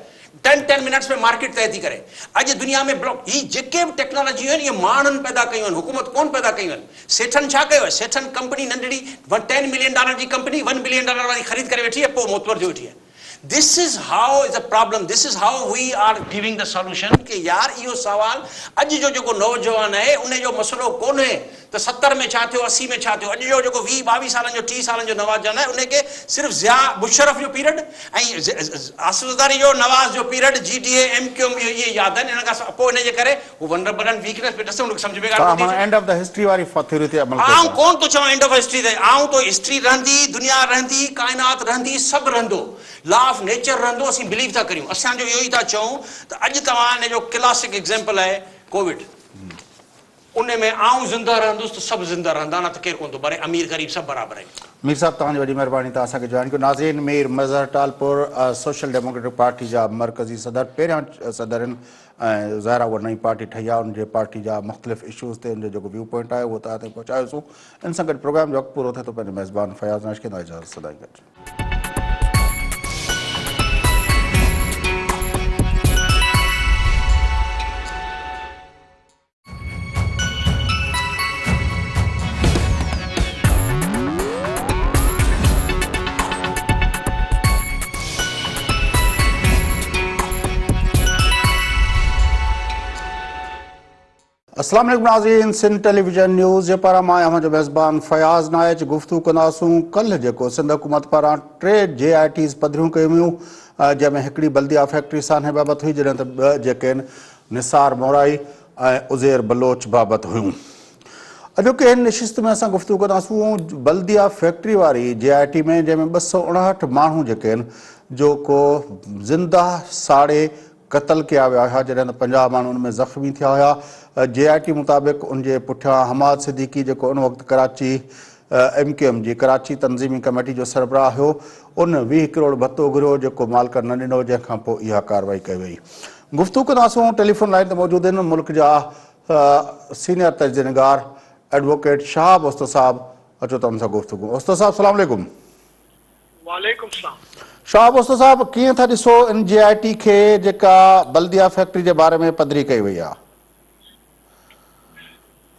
B: 10 मिनट्स में मार्केट तय थी करे। अॼु दुनिया में ब्लॉक ही जेके बि टेक्नोलॉजियूं आहिनि इहे माण्हुनि पैदा कयूं आहिनि, हुकूमत कोन पैदा कयूं आहिनि। सेठनि छा कयो आहे, सेठनि कंपनी नंढड़ी $10 मिलियन जी कंपनी $1 बिलियन वारी ख़रीद करे वेठी आहे, पोइ मोतबर थी वेठी आहे। This is how is a problem. This is how we are giving the solution कि यार इहो सवाल अॼु जो जेको नौजवान आहे उन जो मसलो कोन्हे त 70 में छा थियो 80 में छा थियो। अॼु जो जेको 20-22 सालनि जो 30 सालनि जो नौजवान आहे उनखे सिर्फ़ु ज़िया मुशर्रफ जो पीरियड ऐं आसिफ ज़रदारी जो नवाज़ जो पीरियड GDA MQM इहे यादि आहिनि। इन खां पोइ इनजे करे हू वनरेबल वीकनेस पे ॾिसो उनखे सम्झ में ॻाल्हि
A: एंड ऑफ द हिस्ट्री वारी थ्योरी ते अमल
B: आऊं कोन थो चवां एंड ऑफ हिस्ट्री ते, आऊं तो हिस्ट्री रहंदी, दुनिया रहंदी, काइनात रहंदी, सभु रहंदो, लॉ ऑफ नेचर रहंदो, असीं बिलीव था करियूं। असांजो इहो ई था चऊं त अॼु तव्हां इन जो क्लासिक एग्जाम्पल आहे कोविड, उन में आऊं ज़िंदा रहंदुसि त सभु ज़िंदा रहंदा, न त केरु कोन थो भरे, अमीर ग़रीब सभु बराबरि आहिनि।
A: मीर साहब तव्हांजी वॾी महिरबानी, तव्हां असांखे जॉइन कयो। नाज़रीन, Mir Mazhar Talpur social democratic party जा मरकज़ी सदर, पहिरियां सदर आहिनि ऐं ज़ाहिर आहे उहा नई पार्टी ठही आहे, उनजे पार्टी जा मुख़्तलिफ़ इशूज़ ते उनजो जेको व्यू पॉइंट आहे उहो तव्हां ताईं पहुचायोसीं। इन सां गॾु प्रोग्राम जो वक़्तु पूरो थिए थो, पंहिंजे मेज़बान फयाज़ नाश खे इजाज़त सदाई गॾु। अस्सलाम वालेकुम नाज़रीन, सिंध टेलीविजन न्यूज़ जे पारां मां आहियां मुंहिंजो मेज़बान फयाज़ नाइच। गुफ़्तगू कंदासूं कल्ह जेको सिंध हुकूमत पारां 3 JITs पधरियूं कयूं हुयूं, जंहिंमें हिकिड़ी बल्दिया फैक्ट्री सान्हे बाबति हुई, जॾहिं त ॿ जेके आहिनि निसार मोराई ऐं उज़ैर बलोच बाबति हुयूं। अॼोके हिन नशिस्त में असां गुफ़्तगू कंदासूं बल्दिया फैक्ट्री वारी JIT में, जंहिंमें 259 माण्हू जेके आहिनि जेको ज़िंदा साड़े क़तल कया विया हुआ, जॾहिं त 50 माण्हू उन में ज़ख़्मी थिया हुआ। JIT मुताबिक़ उनजे पुठियां हमाद सिद्दीकी जेको उन वक़्तु कराची MQM जी कराची तंज़ीमी कमेटी जो सरबराह हुयो, उन 20 करोड़ भत्तो घुरियो जेको मालिक न ॾिनो, जंहिंखां पोइ इहा कार्रवाई कई वई। गुफ़्तगू कंदासूं, टेलीफोन लाइन ते मौजूदु आहिनि मुल्क जा सीनियर तजदीदगार एडवोकेट शहाब उस्ताद साहब। अचो त हुन सां गुफ़्तगू। उस्ताद साहब सलाम वालेकुम।
C: वालेकुम सलाम।
A: शहाब उस्ताद साहब, कीअं था ॾिसो इन JIT खे जेका बल्दिया फैक्ट्री जे बारे में पधरी कई वई आहे?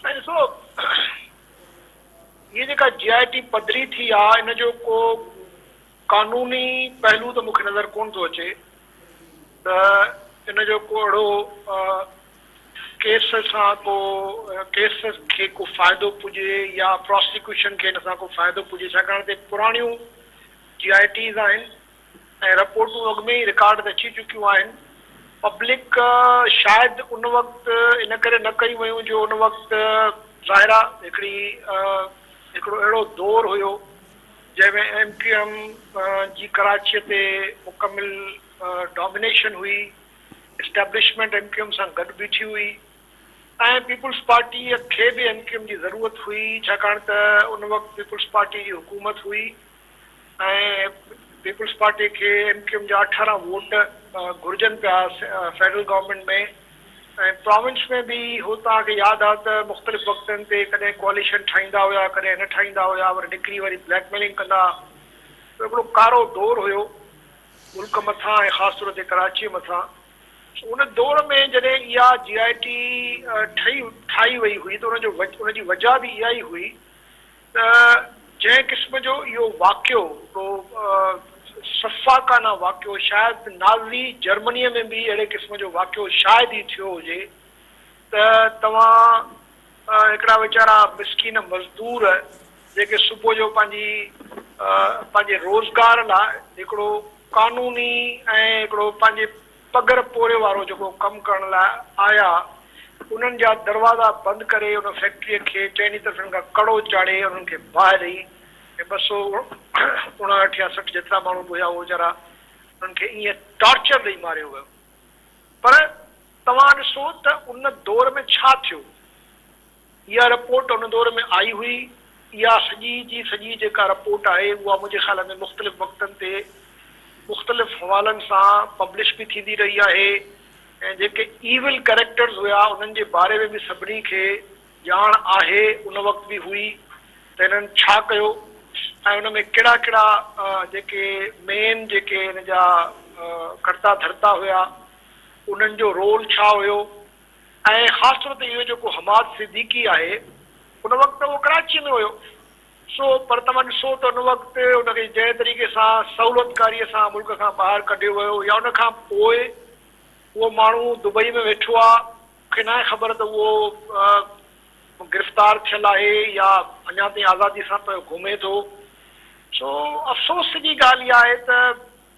C: ॾिसो, ये जेका JIT पधरी थी आहे इन जो को कानूनी पहलू त मूंखे नज़र कोन थो अचे त इन जो को अहिड़ो केस सां को केस खे को फ़ाइदो पुॼे या प्रोसिक्यूशन खे इन सां को फ़ाइदो पुॼे, छाकाणि त पुराणियूं JITs आहिनि ऐं रिपोर्टूं अॻु में ई रिकॉर्ड ते अची चुकियूं आहिनि। पब्लिक शायदि उन वक़्तु इन करे न कई वियूं जो उन वक़्तु ज़ाहिर आहे हिकिड़ो अहिड़ो दौर हुयो जंहिंमें MQM जी कराचीअ ते मुकमिल डोमिनेशन हुई, इस्टेब्लिशमेंट MQM सां गॾु बीठी हुई ऐं पीपुल्स पार्टीअ खे बि MQM जी ज़रूरत हुई, छाकाणि त उन वक़्तु पीपुल्स पार्टी जी हुकूमत हुई ऐं पीपुल्स पार्टी खे MQM जा 18 वोट घुर्जनि पिया फेडरल गवर्नमेंट में ऐं प्रोविंस में बि हो तव्हांखे यादि आहे त मुख़्तलिफ़ वक़्तनि ते कॾहिं कोalition ठाहींदा हुया, कॾहिं न ठाहींदा हुया, वरी निकिरी वरी ब्लैकमेलिंग कंदा। त हिकिड़ो कारो दौर हुयो मुल्क मथां ऐं ख़ासि तौर ते कराचीअ मथां। उन दौर में जॾहिं इहा JIT ठाही वई हुई त उनजी वजह बि इहा ई हुई त जंहिं क़िस्म जो इहो वाक़ियो सफ़ाकाना वाक़ियो, शायदि नाज़ी जर्मनीअ में बि अहिड़े क़िस्म जो वाक़ियो शायदि ई थियो हुजे त तव्हां हिकिड़ा वीचारा मिसकीन मज़दूर जेके सुबुह जो पंहिंजे रोज़गार लाइ हिकिड़ो क़ानूनी ऐं हिकिड़ो पंहिंजे पगर पोरे वारो जेको कमु करण लाइ आया, उन्हनि जा दरवाज़ा बंदि करे उन फैक्ट्रीअ खे चइनी तरफ़नि खां कड़ो चाढ़े उन्हनि खे बाहि ॾेई ऐं 259 या 60 जेतिरा माण्हू हुया उहे वीचारा उन्हनि खे ईअं टॉर्चर ॾेई मारियो वियो। पर तव्हां ॾिसो त उन दौर में छा थियो। इहा रिपोर्ट उन दौर में आई हुई। इहा सॼी जेका रिपोर्ट आहे उहा मुंहिंजे ख़्याल में मुख़्तलिफ़ वक़्तनि ते मुख़्तलिफ़ हवालनि सां पब्लिश बि थींदी रही आहे ऐं जेके ईविल कैरेक्टर्स हुया उन्हनि जे बारे में बि सभिनी खे ॼाण आहे। उन वक़्तु बि हुई त हिननि छा कयो ऐं उन में कहिड़ा कहिड़ा जेके मेन जेके हिन जा कर्ता धर्ता हुया उन्हनि जो रोल छा हुयो। ऐं ख़ासि तौर ते इहो जेको हमाद सिद्दीकी आहे उन वक़्तु उहो कराची में हुयो। पर तव्हां ॾिसो त उन वक़्तु उनखे जंहिं तरीक़े सां सहूलियतकारीअ सां मुल्क खां ॿाहिरि कढियो वियो या उन खां पोइ उहो माण्हू दुबई में वेठो आहे, मूंखे न आहे ख़बर त उहो गिरफ़्तार थियल आहे या अञा ताईं आज़ादी सां पियो घुमे थो। अफ़सोस जी ॻाल्हि इहा आहे त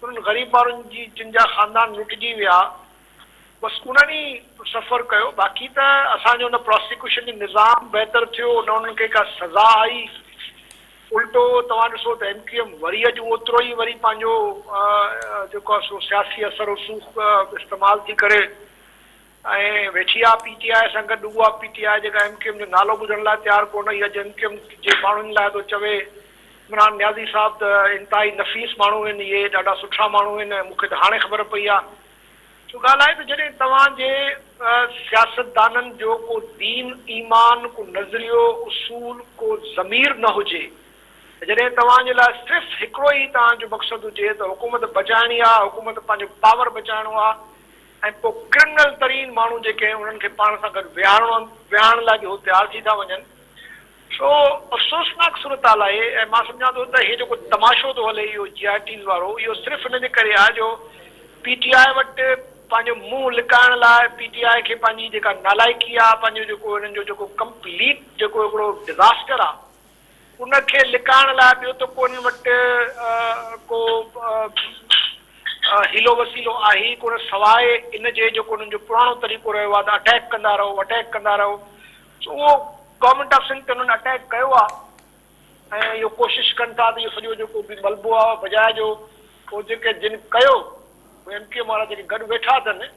C: उन्हनि ग़रीब माण्हुनि जी जिन जा ख़ानदान लुटिजी विया बसि उन्हनि ई सफ़र कयो। बाक़ी त असांजो उन प्रोसिक्यूशन जो निज़ाम बहितर थियो, न उन्हनि खे का सज़ा आई। उल्टो तव्हां ॾिसो त MQM वरी अॼु ओतिरो ई वरी पंहिंजो जेको आहे सो सियासी असर रसूख़ इस्तेमालु थी करे ऐं वेठी आहे PTI सां गॾु। उहा PTI जेका MQM जो नालो ॿुधण लाइ तयारु कोन। इहा MQM जे माण्हुनि लाइ थो चवे इमरान न्याज़ी साहब त इंतिहाई नफ़ीस माण्हू आहिनि, इहे ॾाढा सुठा माण्हू आहिनि। मूंखे त हाणे ख़बर पई आहे। ॻाल्हि आहे त जॾहिं तव्हांजे सियासतदाननि जो को दीन ईमान को नज़रियो उसूल को ज़मीर न हुजे, जॾहिं तव्हांजे लाइ सिर्फ़ु हिकिड़ो ई तव्हांजो मक़सदु हुजे त हुकूमत बचाइणी आहे, हुकूमत पंहिंजो पावर बचाइणो आहे ऐं पोइ क्रिमिनल तरीन माण्हू जेके आहिनि उन्हनि खे पाण सां गॾु विहारण लाइ बि उहो तयारु थी था वञनि। अफ़सोसनाक सूरत हाल आहे। ऐं मां सम्झां थो त इहे जेको तमाशो थो हले इहो GITs वारो, इहो सिर्फ़ु हिन जे करे आहे जो PTI वटि पंहिंजो मुंहुं लिकाइण लाइ PTI खे पंहिंजी जेका नालाइकी आहे, पंहिंजो जेको हिननि जो जेको कंप्लीट जेको हिकिड़ो डिज़ास्टर आहे उनखे लिकाइण लाइ ॿियो त को हिन वटि को हीलो वसीलो आहे ई कोन सवाइ इन जे जेको उन्हनि जो पुराणो तरीक़ो रहियो आहे त अटैक कंदा रहो। उहो गवर्नमेंट ऑफ सिंध ते उन्हनि अटैक कयो आहे ऐं इहो कोशिशि कनि था त इहो सॼो जेको बि मलबो आहे बजाए जो उहो जेके जिन कयो MQM वारा जेके गॾु वेठा अथनि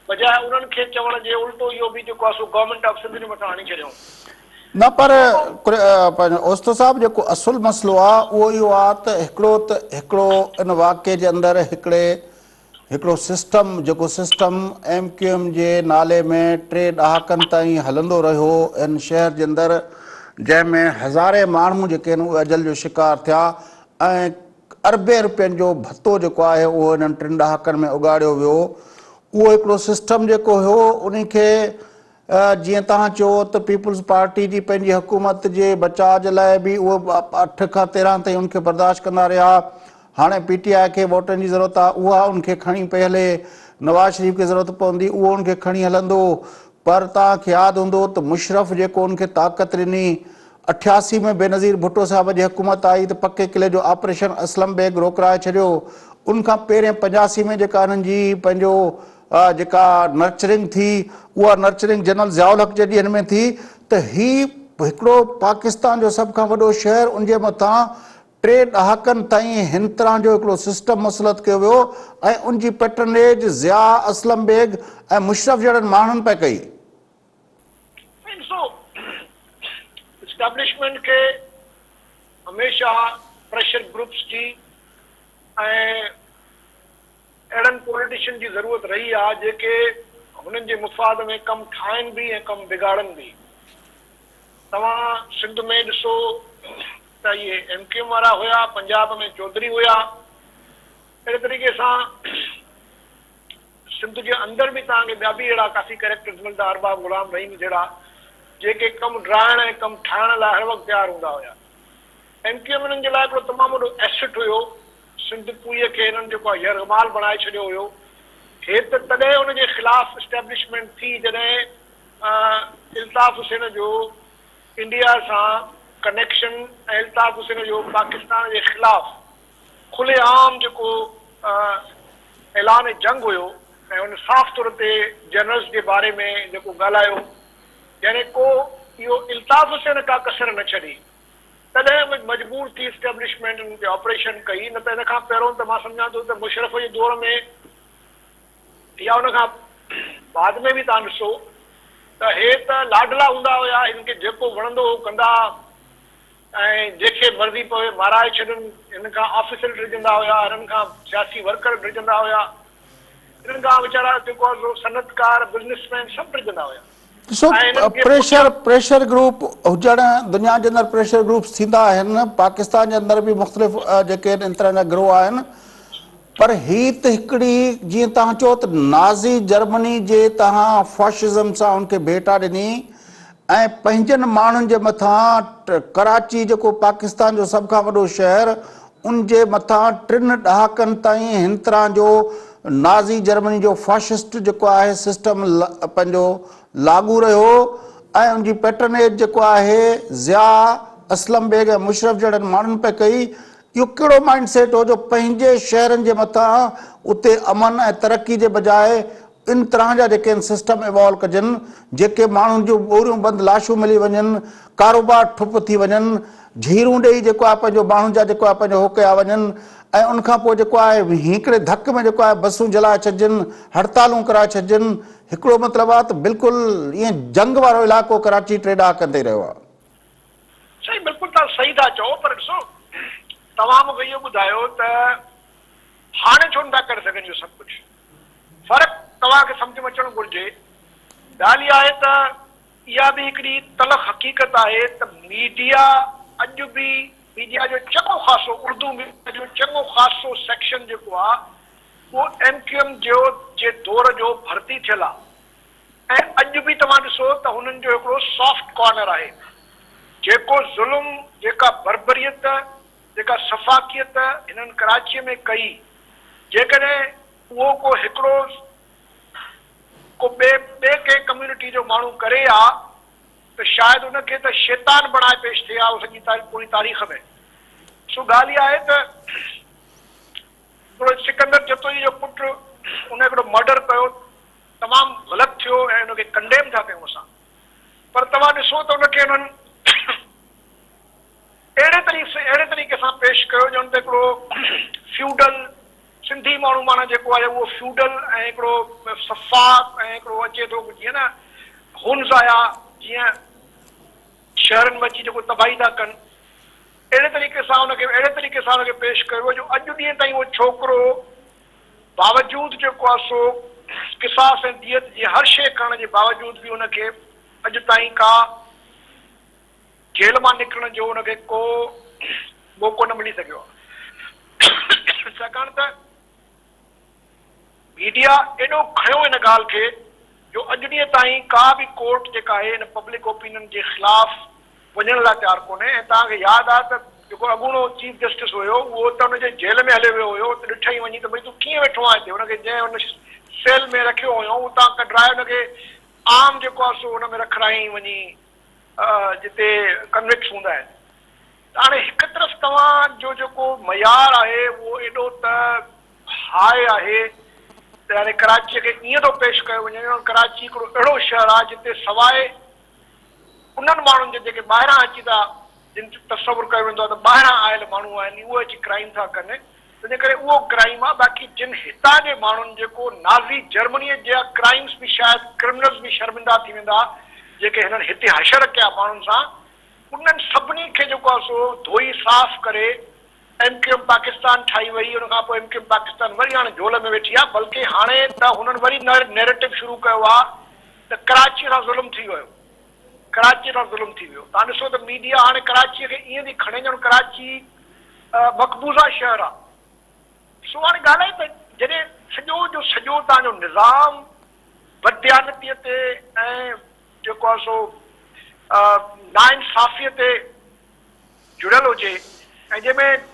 C: बजाए उन्हनि खे चवण जे उल्टो इहो बि जेको आहे सो गवर्नमेंट ऑफ सिंध जे मथां आणे छॾियऊं।
A: न पर ओस्तो साहब जेको असुल मसइलो आहे उहो इहो आहे त हिकिड़ो इन वाक़े जे अंदरि हिकिड़ो सिस्टम जेको सिस्टम MQM जे नाले में 3 ॾहाकनि ताईं हलंदो रहियो इन शहर जे अंदरि, जंहिंमें हज़ारे माण्हू जेके आहिनि उहे अजल जो शिकार थिया ऐं अरबे रुपयनि जो भत्तो जेको आहे उहो इन्हनि 3 ॾहाकनि में उगाड़ियो वियो। उहो हिकिड़ो सिस्टम जेको हुयो उन खे जीअं तव्हां चयो त पीपुल्स पार्टी जी पंहिंजी हुकूमत जे बचाव जे लाइ बि उहो 8 खां 13 ताईं उनखे बर्दाश्त कंदा रहिया। हाणे PTI खे वोटनि जी ज़रूरत आहे, उहा उनखे खणी पई हले। नवाज़ शरीफ़ खे ज़रूरत पवंदी, उहो उनखे खणी हलंदो। पर तव्हांखे यादि हूंदो त मुशरफ जेको उनखे ताक़त ॾिनी, 88 में बेनज़ीर भुट्टो साहिब जी हुकूमत आई त पके किले जो ऑपरेशन असलम बेग रोकराए छॾियो। उनखां पहिरियों 85 में जेका हिननि जी पंहिंजो जेका नर्चरिंग थी उहा नर्चरिंग जनरल ज़ियाउल हक़ जे ॾींहंनि में थी त हिकिड़ो पाकिस्तान जो सभ खां वॾो शहर उनजे मथां 3 ॾहाकनि ताईं हिन तरह जो हिकिड़ो सिस्टम मुसलत कयो वियो ऐं उनजी पैटर्नेज ज़िया असलम बेग ऐं मुशरफ जहिड़नि माण्हुनि पे कई।
C: एस्टेब्लिशमेंट खे हमेशह प्रेशर ग्रुप्स जी ऐं अहिड़नि पॉलिटिशियन जी ज़रूरत रही आहे जेके हुननि जे मुफ़ाद में कमु ठाहिनि बि ऐं कमु बिगाड़नि बि। तव्हां सिंध में ॾिसो त इहे MQM वारा हुया, पंजाब में चौधरी हुया। अहिड़े तरीक़े सां सिंध जे अंदरि बि तव्हांखे ॿिया बि अहिड़ा काफ़ी कैरेक्टर्स मिलंदा, अरबाब गुलाम रहीम जहिड़ा जेके कमु ड्राइण ऐं कमु ठाहिण लाइ हर वक़्तु तयारु हूंदा हुया। MQM उन्हनि जे लाइ हिकिड़ो तमामु वॾो एसेट हुयो। सिंध पुरीअ खे हिननि जेको आहे यरगमाल बणाए छॾियो हुयो। हे त तॾहिं हुनजे ख़िलाफ़ इस्टेब्लिशमेंट थी जॾहिं इल्ताफ़ हुसैन जो इंडिया सां कनेक्शन ऐं इल्ताफ़ हुसैन जो पाकिस्तान जे ख़िलाफ़ खुलेआम जेको ऐलान जंग हुयो ऐं हुन साफ़ तौर ते जनरल्स जे बारे में जेको ॻाल्हायो, यानी को इहो इल्ताफ़ हुसैन का कसर न छॾी, तॾहिं मजबूर थी इस्टेब्लिशमेंट हुन ते ऑपरेशन कई। न त इन खां पहिरियों त मां सम्झां थो त मुशरफ जे दौर में या उन खां बाद में बि तव्हां ॾिसो त हे त लाडला हूंदा हुया, हिनखे जेको वणंदो हो कंदा ऐं जंहिंखे मर्ज़ी पवे माराए छॾनि। हिन खां ऑफिसर डिॼंदा हुया, हिननि खां सियासी वर्कर डिॼंदा हुया, हिननि खां वीचारा जेको आहे सनतकार बिज़नेसमैन सभु डिॼंदा हुया।
A: ॾिसो, प्रेशर ग्रुप हुजण दुनिया जे अंदरि प्रेशर ग्रुप्स थींदा आहिनि, पाकिस्तान जे अंदरि बि मुख़्तलिफ़ जेके इन तरह जा गिरोह आहिनि, पर ही त हिकिड़ी जीअं तव्हां चओ त नाज़ी जर्मनी जे तव्हां फाशिज़म सां उनखे भेटा ॾिनी ऐं पंहिंजनि माण्हुनि जे मथां कराची जेको पाकिस्तान जो सभ खां वॾो शहर, उन जे मथां 3 ॾहाकनि ताईं हिन तरह जो नाज़ी जर्मनी जो फाशिस्ट जेको आहे सिस्टम पंहिंजो लागू रहियो ऐं उनजी पैटर्नेज जेको आहे ज़िया, असलम बेग ऐं मुशरफ जहिड़नि माण्हुनि पे कई। इहो कहिड़ो माइंड सेट हो जो पंहिंजे शहरनि जे मथां उते अमन ऐं तरक़ी जे बजाए इन तरह जा जेके आहिनि सिस्टम इवॉल्व कजनि, जेके माण्हुनि जूं ॿोरियूं बंदि लाशूं मिली वञनि, कारोबार ठप थी वञनि, झीरूं ॾेई जेको आहे पंहिंजो माण्हुनि जा जेको आहे पंहिंजो हो कया वञनि ऐं उनखां पोइ जेको आहे हिकिड़े धक में जेको आहे बसूं जलाए छॾिजनि, हड़तालूं कराए छॾिजनि। हिकिड़ो मतिलबु आहे त बिल्कुलु ईअं जंग वारो इलाइक़ो कराची 3 ॾहाक कंदे रहियो आहे।
C: सही, बिल्कुलु तव्हां सही था चओ, पर ॾिसो तव्हां मूंखे इहो ॿुधायो त हाणे छो नथा करे सघनि इहो सभु कुझु? फ़र्क़ु तव्हांखे सम्झ में अचणु घुरिजे। ॻाल्हि इहा आहे त इहा बि हिकिड़ी तलख़ हक़ीक़त आहे त मीडिया अॼु बि मीडिया जो चङो ख़ासो उर्दू मीडिया जो चङो ख़ासो सेक्शन जेको आहे उहो MQM जे दौर जो भर्ती थियल आहे ऐं अॼु बि तव्हां ॾिसो त हुननि जो हिकिड़ो सॉफ्ट कॉर्नर आहे। जेको ज़ुल्म, जेका बर्बरियत, जेका सफ़ाकियत हिननि कराचीअ में कई, जेकॾहिं उहो को हिकिड़ो को ॿिए कंहिं कम्यूनिटी जो माण्हू करे आ त शायदि उनखे त शैतान बणाए पेश थिए आहे सॼी पूरी तारीख़ में। सो ॻाल्हि इहा आहे त सिकंदर जतोई जो पुटु उन हिकिड़ो मर्डर कयो, तमामु ग़लति थियो ऐं उनखे कंडेम था कयूं असां, पर तव्हां ॾिसो त उनखे उन्हनि अहिड़े तरीक़े सां पेश कयो जो हुन ते हिकिड़ो फ्यूडल सिंधी माण्हू माना जेको आहे उहो फ्यूडल ऐं हिकिड़ो सफ़ाक ऐं हिकिड़ो अचे थो जीअं न हुन्स आया जीअं शहरनि में अची जेको तबाही था कनि, अहिड़े तरीक़े सां हुनखे पेश कयो जो अॼु ॾींहं ताईं उहो छोकिरो बावजूदि जेको आहे सो किसास ऐं दियत जी हर शइ करण जे बावजूदि बि हुनखे अॼु ताईं का जेल मां निकिरण जो हुनखे को मौक़ो न मिली सघियो आहे। छाकाणि त मीडिया एॾो खयो इन ॻाल्हि खे जो अॼु ॾींहं ताईं का बि कोर्ट जेका आहे इन पब्लिक ओपिनियन जे ख़िलाफ़ वञण लाइ तयारु कोन्हे। ऐं तव्हांखे यादि आहे त जेको अॻूणो चीफ जस्टिस हुयो उहो त हुनजे जेल में हलियो वियो हुयो, त ॾिठई वञी त भई तूं कीअं वेठो आहे हिते। हुनखे जंहिं हुन सेल में रखियो हुयो उतां कढाए हुनखे आम जेको आहे सो हुन में रखाई वञी जिते कन्विक्स हूंदा आहिनि। हाणे हिकु तरफ़ तव्हांजो जेको मयार आहे उहो एॾो त हाई आहे त हाणे कराचीअ खे ईअं थो पेश कयो वञे। कराची हिकिड़ो अहिड़ो शहर आहे जिते सवाइ उन्हनि माण्हुनि जे जेके ॿाहिरां अची था, जिन तस्वुरु कयो वेंदो आहे त ॿाहिरां आयल माण्हू आहिनि उहे अची क्राइम था कनि, तंहिंजे करे उहो क्राइम आहे। बाक़ी जिन हितां जे माण्हुनि जेको नाज़ी जर्मनीअ जा क्राइम्स बि शायदि क्रिमिनल्स बि शर्मिंदा थी वेंदा जेके हिननि हिते हशर कया माण्हुनि सां, उन्हनि सभिनी खे जेको आहे सो धोई साफ़ करे MQM पाकिस्तान ठाही वई। उनखां पोइ MQM पाकिस्तान वरी हाणे झोल में वेठी आहे, बल्कि हाणे त हुननि वरी नैरेटिव शुरू कयो आहे त कराची सां ज़ुल्म थी वियो, कराची सां ज़ुल्म थी वियो। तव्हां ॾिसो त मीडिया हाणे कराचीअ खे ईअं थी खणे ॼण कराची मक़बूज़ा शहर आहे। सो हाणे ॻाल्हाए त जॾहिं सॼो जो सॼो तव्हांजो निज़ाम बददियानतीअ ते ऐं जेको आहे सो नाइंसाफ़ीअ ते जुड़ियल हुजे ऐं जंहिंमें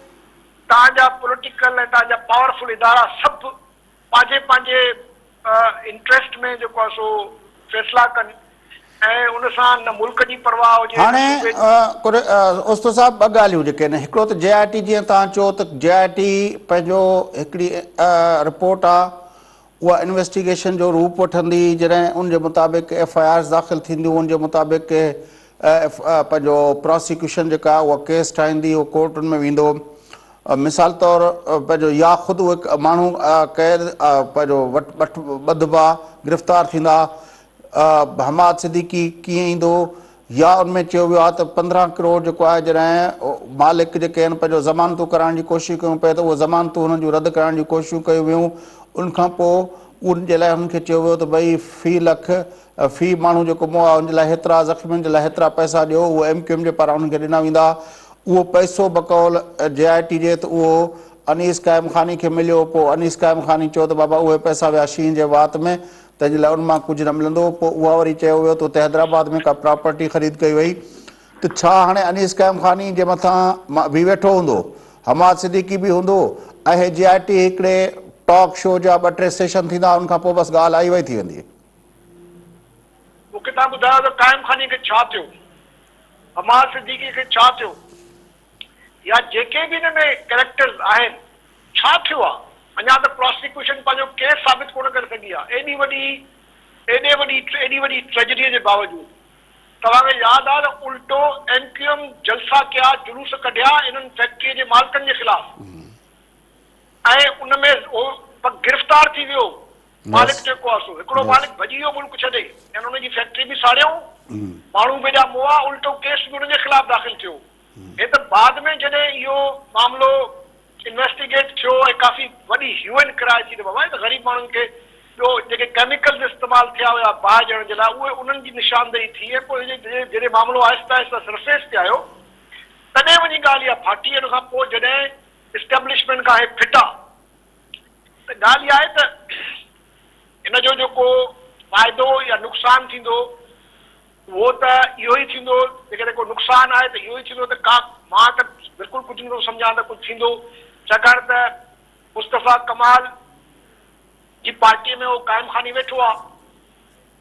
C: तव्हांजा पॉलिटिकल ऐं तव्हांजा पावरफुल इदारा सभु पंहिंजे पंहिंजे इंट्रस्ट में जेको आहे सो फ़ैसिला कनि ऐं उन सां न मुल्क जी परवाह हुजे
A: हाणे उस्तो साहब ॿ ॻाल्हियूं जेके आहिनि हिकिड़ो त JIT जीअं तव्हां चयो त JIT पंहिंजो हिकिड़ी रिपोर्ट आहे उहा इन्वेस्टिगेशन जो रूप वठंदी जॾहिं उनजे मुताबिक़ FIRs दाख़िल थींदियूं उनजे मुताबिक़ पंहिंजो प्रोसिक्यूशन जेका आहे उहा केस ठाहींदी उहो कोर्टुनि में वेंदो मिसाल तौर पंहिंजो या ख़ुदि उहे माण्हू क़ैद पंहिंजो ॿधबा गिरफ़्तार थींदा हमाद सिद्दीकी कीअं ईंदो या उनमें चयो वियो आहे त 15 करोड़ जेको आहे जॾहिं मालिक जेके आहिनि पंहिंजो ज़मानतूं कराइण जी कोशिशि कयूं पिए त उहे ज़मानतूं हुननि जूं रद्द कराइण जी कोशिशूं कयूं वियूं उनखां पोइ उनजे लाइ हुनखे चयो वियो त भई फ़ी लख फ़ी माण्हू जेको मुआ उनजे लाइ हेतिरा ज़ख़्मियुनि जे लाइ हेतिरा पैसा ॾियो उहे MQM जे पारां उन्हनि खे ॾिना वेंदा उहो पैसो बकौल JIT जे त उहो अनीस क़ाइम ख़ानी खे मिलियो पोइ अनीस क़ाइम ख़ानी चयो त बाबा उहे पैसा विया शींहं जे वात में तंहिंजे लाइ उन मां कुझु न मिलंदो पोइ उहा वरी चयो वियो त उते हैदराबाद में का प्रॉपर्टी ख़रीद कई वई त छा हाणे अनीस क़ाइम ख़ानी जे मथां बि वेठो हूंदो हमाद सिद्दीकी बि हूंदो ऐं JIT हिकिड़े टॉक शो जा 2-3 सेशन थींदा उनखां पोइ बसि ॻाल्हि आई वई थी वेंदी
C: मूंखे तव्हां ॿुधायो त क़ाइम ख़ानी खे छा थियो हमाद सिद्दीकी खे छा थियो या जेके बि हिन में कैरेक्टर्स आहिनि छा थियो आहे अञा त प्रोसिक्यूशन पंहिंजो केस साबित कोन करे सघी आहे एॾी वॾी ट्रेजेडीअ जे बावजूदि तव्हांखे यादि आहे त उल्टो MQM जलसा कया जुलूस कढिया इन्हनि फैक्ट्रीअ जे मालिकनि जे ख़िलाफ़ ऐं उन में गिरफ़्तार थी वियो मालिक जेको आहे सो हिकिड़ो मालिक भॼी वियो मुल्क छॾे ऐं उनजी फैक्ट्री बि साड़ियऊं माण्हू बेजा मुआ उल्टो केस बि उनजे ख़िलाफ़ दाख़िल थियो हे त बाद में जॾहिं इहो मामिलो इन्वेस्टिगेट थियो ऐं काफ़ी वॾी ह्यू एन क्राए थी त बाबा त ग़रीब माण्हुनि खे ॿियो जेके केमिकल्स इस्तेमालु थिया हुया बाहि ॾियण जे लाइ उहे उन्हनि जी निशानदेही थी ऐं पोइ जॾहिं मामिलो आहिस्ता आहिस्ता सरफेस ते आयो तॾहिं वञी ॻाल्हि इहा फाटी हुन खां पोइ जॾहिं इस्टेब्लिशमेंट खां हे फिटा त ॻाल्हि इहा आहे त हिन जो जेको फ़ाइदो या नुक़सानु थींदो उहो त इहो ई थींदो जेकॾहिं को नुक़सानु आहे त इहो ई थींदो त मां त बिल्कुलु कुझु नथो सम्झां त कुझु थींदो छाकाणि त मुस्तफ़ा कमाल जी पार्टीअ में उहो क़ाइम ख़ानी वेठो आहे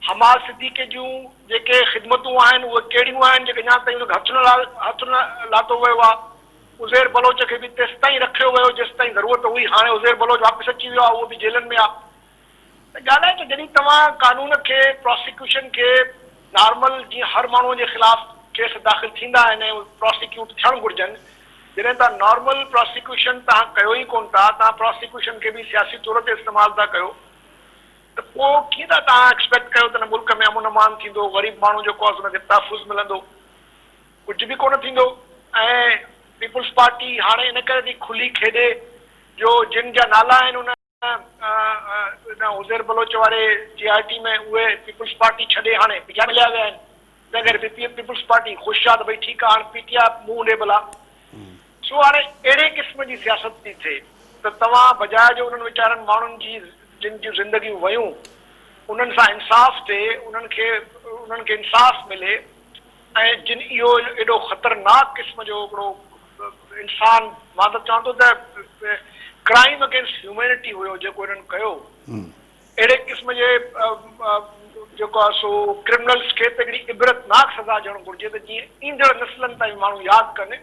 C: हमाद सिद्दीकी जूं जेके ख़िदमतूं आहिनि उहे कहिड़ियूं आहिनि जेके अञा ताईं हथ न लाथो वियो आहे उज़ैर बलोच खे बि तेसि ताईं रखियो वियो जेसि ताईं ज़रूरत हुई हाणे उज़ैर बलोच वापसि अची वियो आहे उहो बि जेलनि में आहे त ॻाल्हि आहे त जॾहिं तव्हां कानून खे प्रोसिक्यूशन खे नॉर्मल जीअं हर माण्हूअ जे ख़िलाफ़ केस दाख़िल थींदा आहिनि ऐं प्रोसिक्यूट थियणु घुरिजनि जॾहिं तव्हां नॉर्मल प्रोसिक्यूशन तव्हां कयो ई कोन था तव्हां प्रोसिक्यूशन खे बि सियासी तौर ते इस्तेमालु था कयो त पोइ कीअं था तव्हां एक्सपेक्ट कयो त हिन मुल्क में अमन अमान थींदो ग़रीब माण्हू जेको आहे हुनखे तहफ़ुज़ मिलंदो कुझु बि कोन थींदो ऐं पीपुल्स पार्टी हाणे इन करे थी खुली खेॾे जो जिन जा नाला आहिनि उन उज़ैर बलोच वारे JIT में उहे पीपुल्स पार्टी छॾे हाणे ॿिया मिलिया विया आहिनि तंहिं करे पीपुल्स पार्टी ख़ुशि आहे त भई ठीकु आहे हाणे PTI मुंहुं ॾे भला सो हाणे अहिड़े क़िस्म जी सियासत थी थिए त तव्हां बजाए जो उन्हनि वीचारनि माण्हुनि जी जिन जूं ज़िंदगियूं वयूं उन्हनि सां इंसाफ़ थिए उन्हनि खे इंसाफ़ मिले ऐं जिन इहो एॾो ख़तरनाक क़िस्म जो हिकिड़ो इंसान मां त चवां थो त क्राइम अगेंस्ट ह्यूमैनिटी हुयो जेको हिननि कयो अहिड़े क़िस्म जे जेको आहे सो क्रिमिनल्स खे त हिकिड़ी इबरतनाक सज़ा ॾियणु घुरिजे त जीअं ईंदड़ नस्लनि ताईं माण्हू यादि कनि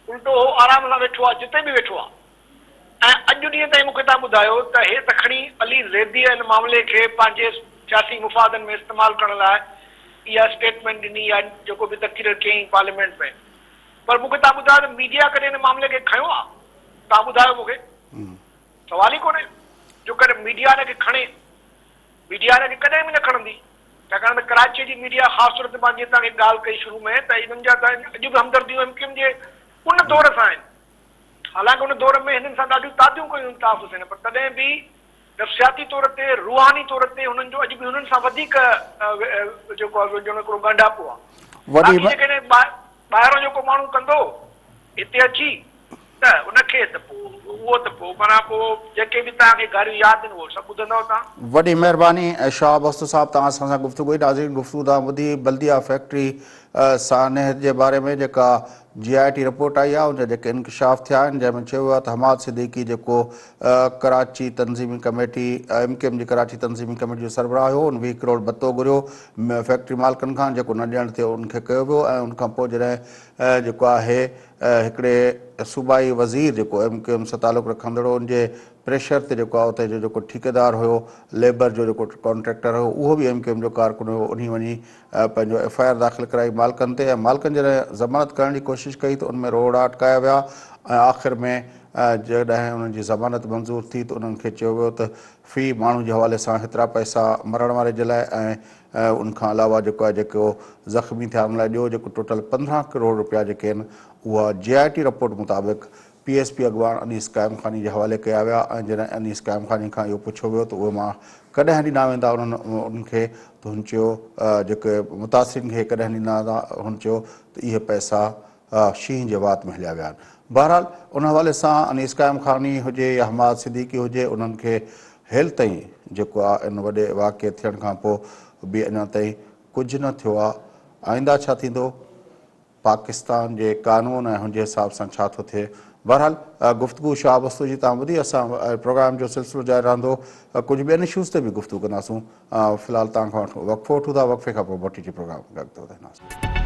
C: उल्टो हो आराम सां वेठो आहे जिते बि वेठो आहे ऐं अॼु ॾींहं ताईं मूंखे तव्हां ॿुधायो त हे त खणी अली ज़ैदीअ हिन मामले खे पंहिंजे सियासी मुफ़ादनि में इस्तेमालु करण लाइ इहा स्टेटमेंट ॾिनी या जेको बि तक़रीर कयईं पार्लियामेंट में पर मूंखे तव्हां ॿुधायो त मीडिया कॾहिं हिन मामले खे खयो आहे तव्हां ॿुधायो मूंखे सवाल ई कोन्हे जो कॾहिं मीडिया हिनखे खणे मीडिया हिनखे कॾहिं बि न खणंदी छाकाणि त कराची जी मीडिया ख़ासि तौर ते मां जीअं तव्हांखे ॻाल्हि कई शुरू में त इन्हनि जा त अॼु बि हमदर्दियूं MQM जे उन दौर सां आहिनि हालांकि उन दौर में हिननि सां ॾाढियूं तादियूं कयूं तहफ़ुज़ आहिनि पर तॾहिं बि नफ़्सियाती तौर ते रूहानी तौर ते हुननि जो अॼु बि हुननि सां वधीक जेको आहे हिकिड़ो ॻंढापो आहे जेकॾहिं ॿाहिरों जेको माण्हू कंदो हिते अची त उनखे त पोइ उहो त पोइ माना पोइ जेके बि तव्हांखे ॻाल्हियूं यादि आहिनि उहो सभु ॿुधंदव तव्हां
A: वॾी महिरबानी शाह बस्तो साहब तव्हां असां सां गुफ़्तगू नाज़रीन गुफ़्तगू तव्हां ॿुधी बल्दिया फैक्ट्री सानेह जे बारे में जेका GIT रिपोर्ट आई आहे उन जेके इंकशाफ थिया आहिनि जंहिंमें चयो वियो आहे त हमाद सिद्दीकी जेको कराची तंज़ीमी कमेटी MKM जी कराची तंज़ीमी कमेटी जो सरबराह हुयो, उन 20 करोड़ बतो घुरियो फैक्ट्री मालिकनि खां, जेको न ॾियणु थियो उनखे कयो वियो ऐं उनखां पोइ जॾहिं जेको आहे हिकिड़े सूबाई वज़ीर जेको MKM सां तालुक़ु रखंदड़ उनजे प्रेशर ते जेको आहे उते जो जेको ठेकेदार हुयो, लेबर जो जेको कॉन्ट्रेक्टर हुयो, उहो बि MKM जो कारकुन हुयो, उन वञी पंहिंजो FIR दाख़िल कराई मालिकनि ते ऐं मालिकनि जॾहिं ज़मानत करण जी कोशिशि कई त उनमें रोड़ा अटकाया विया ऐं आख़िर में जॾहिं उन्हनि जी ज़मानत मंज़ूर थी त उन्हनि खे चयो वियो त फ़ी माण्हू जे हवाले सां हेतिरा पैसा मरण वारे जे लाइ ऐं उनखां अलावा जेको आहे जेको ज़ख़्मी थिया उन लाइ ॾियो, जेको टोटल 15 करोड़ रुपया जेके आहिनि उहा GIT रिपोर्ट मुताबिक़ PSP अॻवान अनीस क़ाइम ख़ानी जे हवाले कया विया ऐं जॾहिं अनीस क़ाइम ख़ानी खां इहो पुछियो वियो त उहे मां कॾहिं ॾिना वेंदा उनखे, त हुन चयो जेके मुतासिरीन खे कॾहिं ॾिना वेंदा, हुन चयो त इहे पैसा शींहं जे वात में हलिया विया आहिनि। बहरहाल उन हवाले सां अनीस क़ाइम ख़ानी हुजे या हमाद सिद्दीकी हुजे, उन्हनि खे हेल ताईं जेको आहे इन वॾे वाक़े थियण खां पोइ बि अञा ताईं कुझु न थियो आहे। आईंदा छा थींदो, पाकिस्तान जे कानून ऐं हुनजे हिसाब सां छा थो थिए। बहरहाल गुफ़्तगू शाहबस्तु जी तव्हां ॿुधी, असां प्रोग्राम जो सिलसिलो जारी रहंदो, कुझु ॿियनि इशूज़ ते बि गुफ़्तगू कंदासूं। फ़िलहालु तव्हां खां वक़्फ़ो वठूं था, वक़्फ़े खां पोइ मोटी प्रोग्राम अॻिते वधाईंदासीं।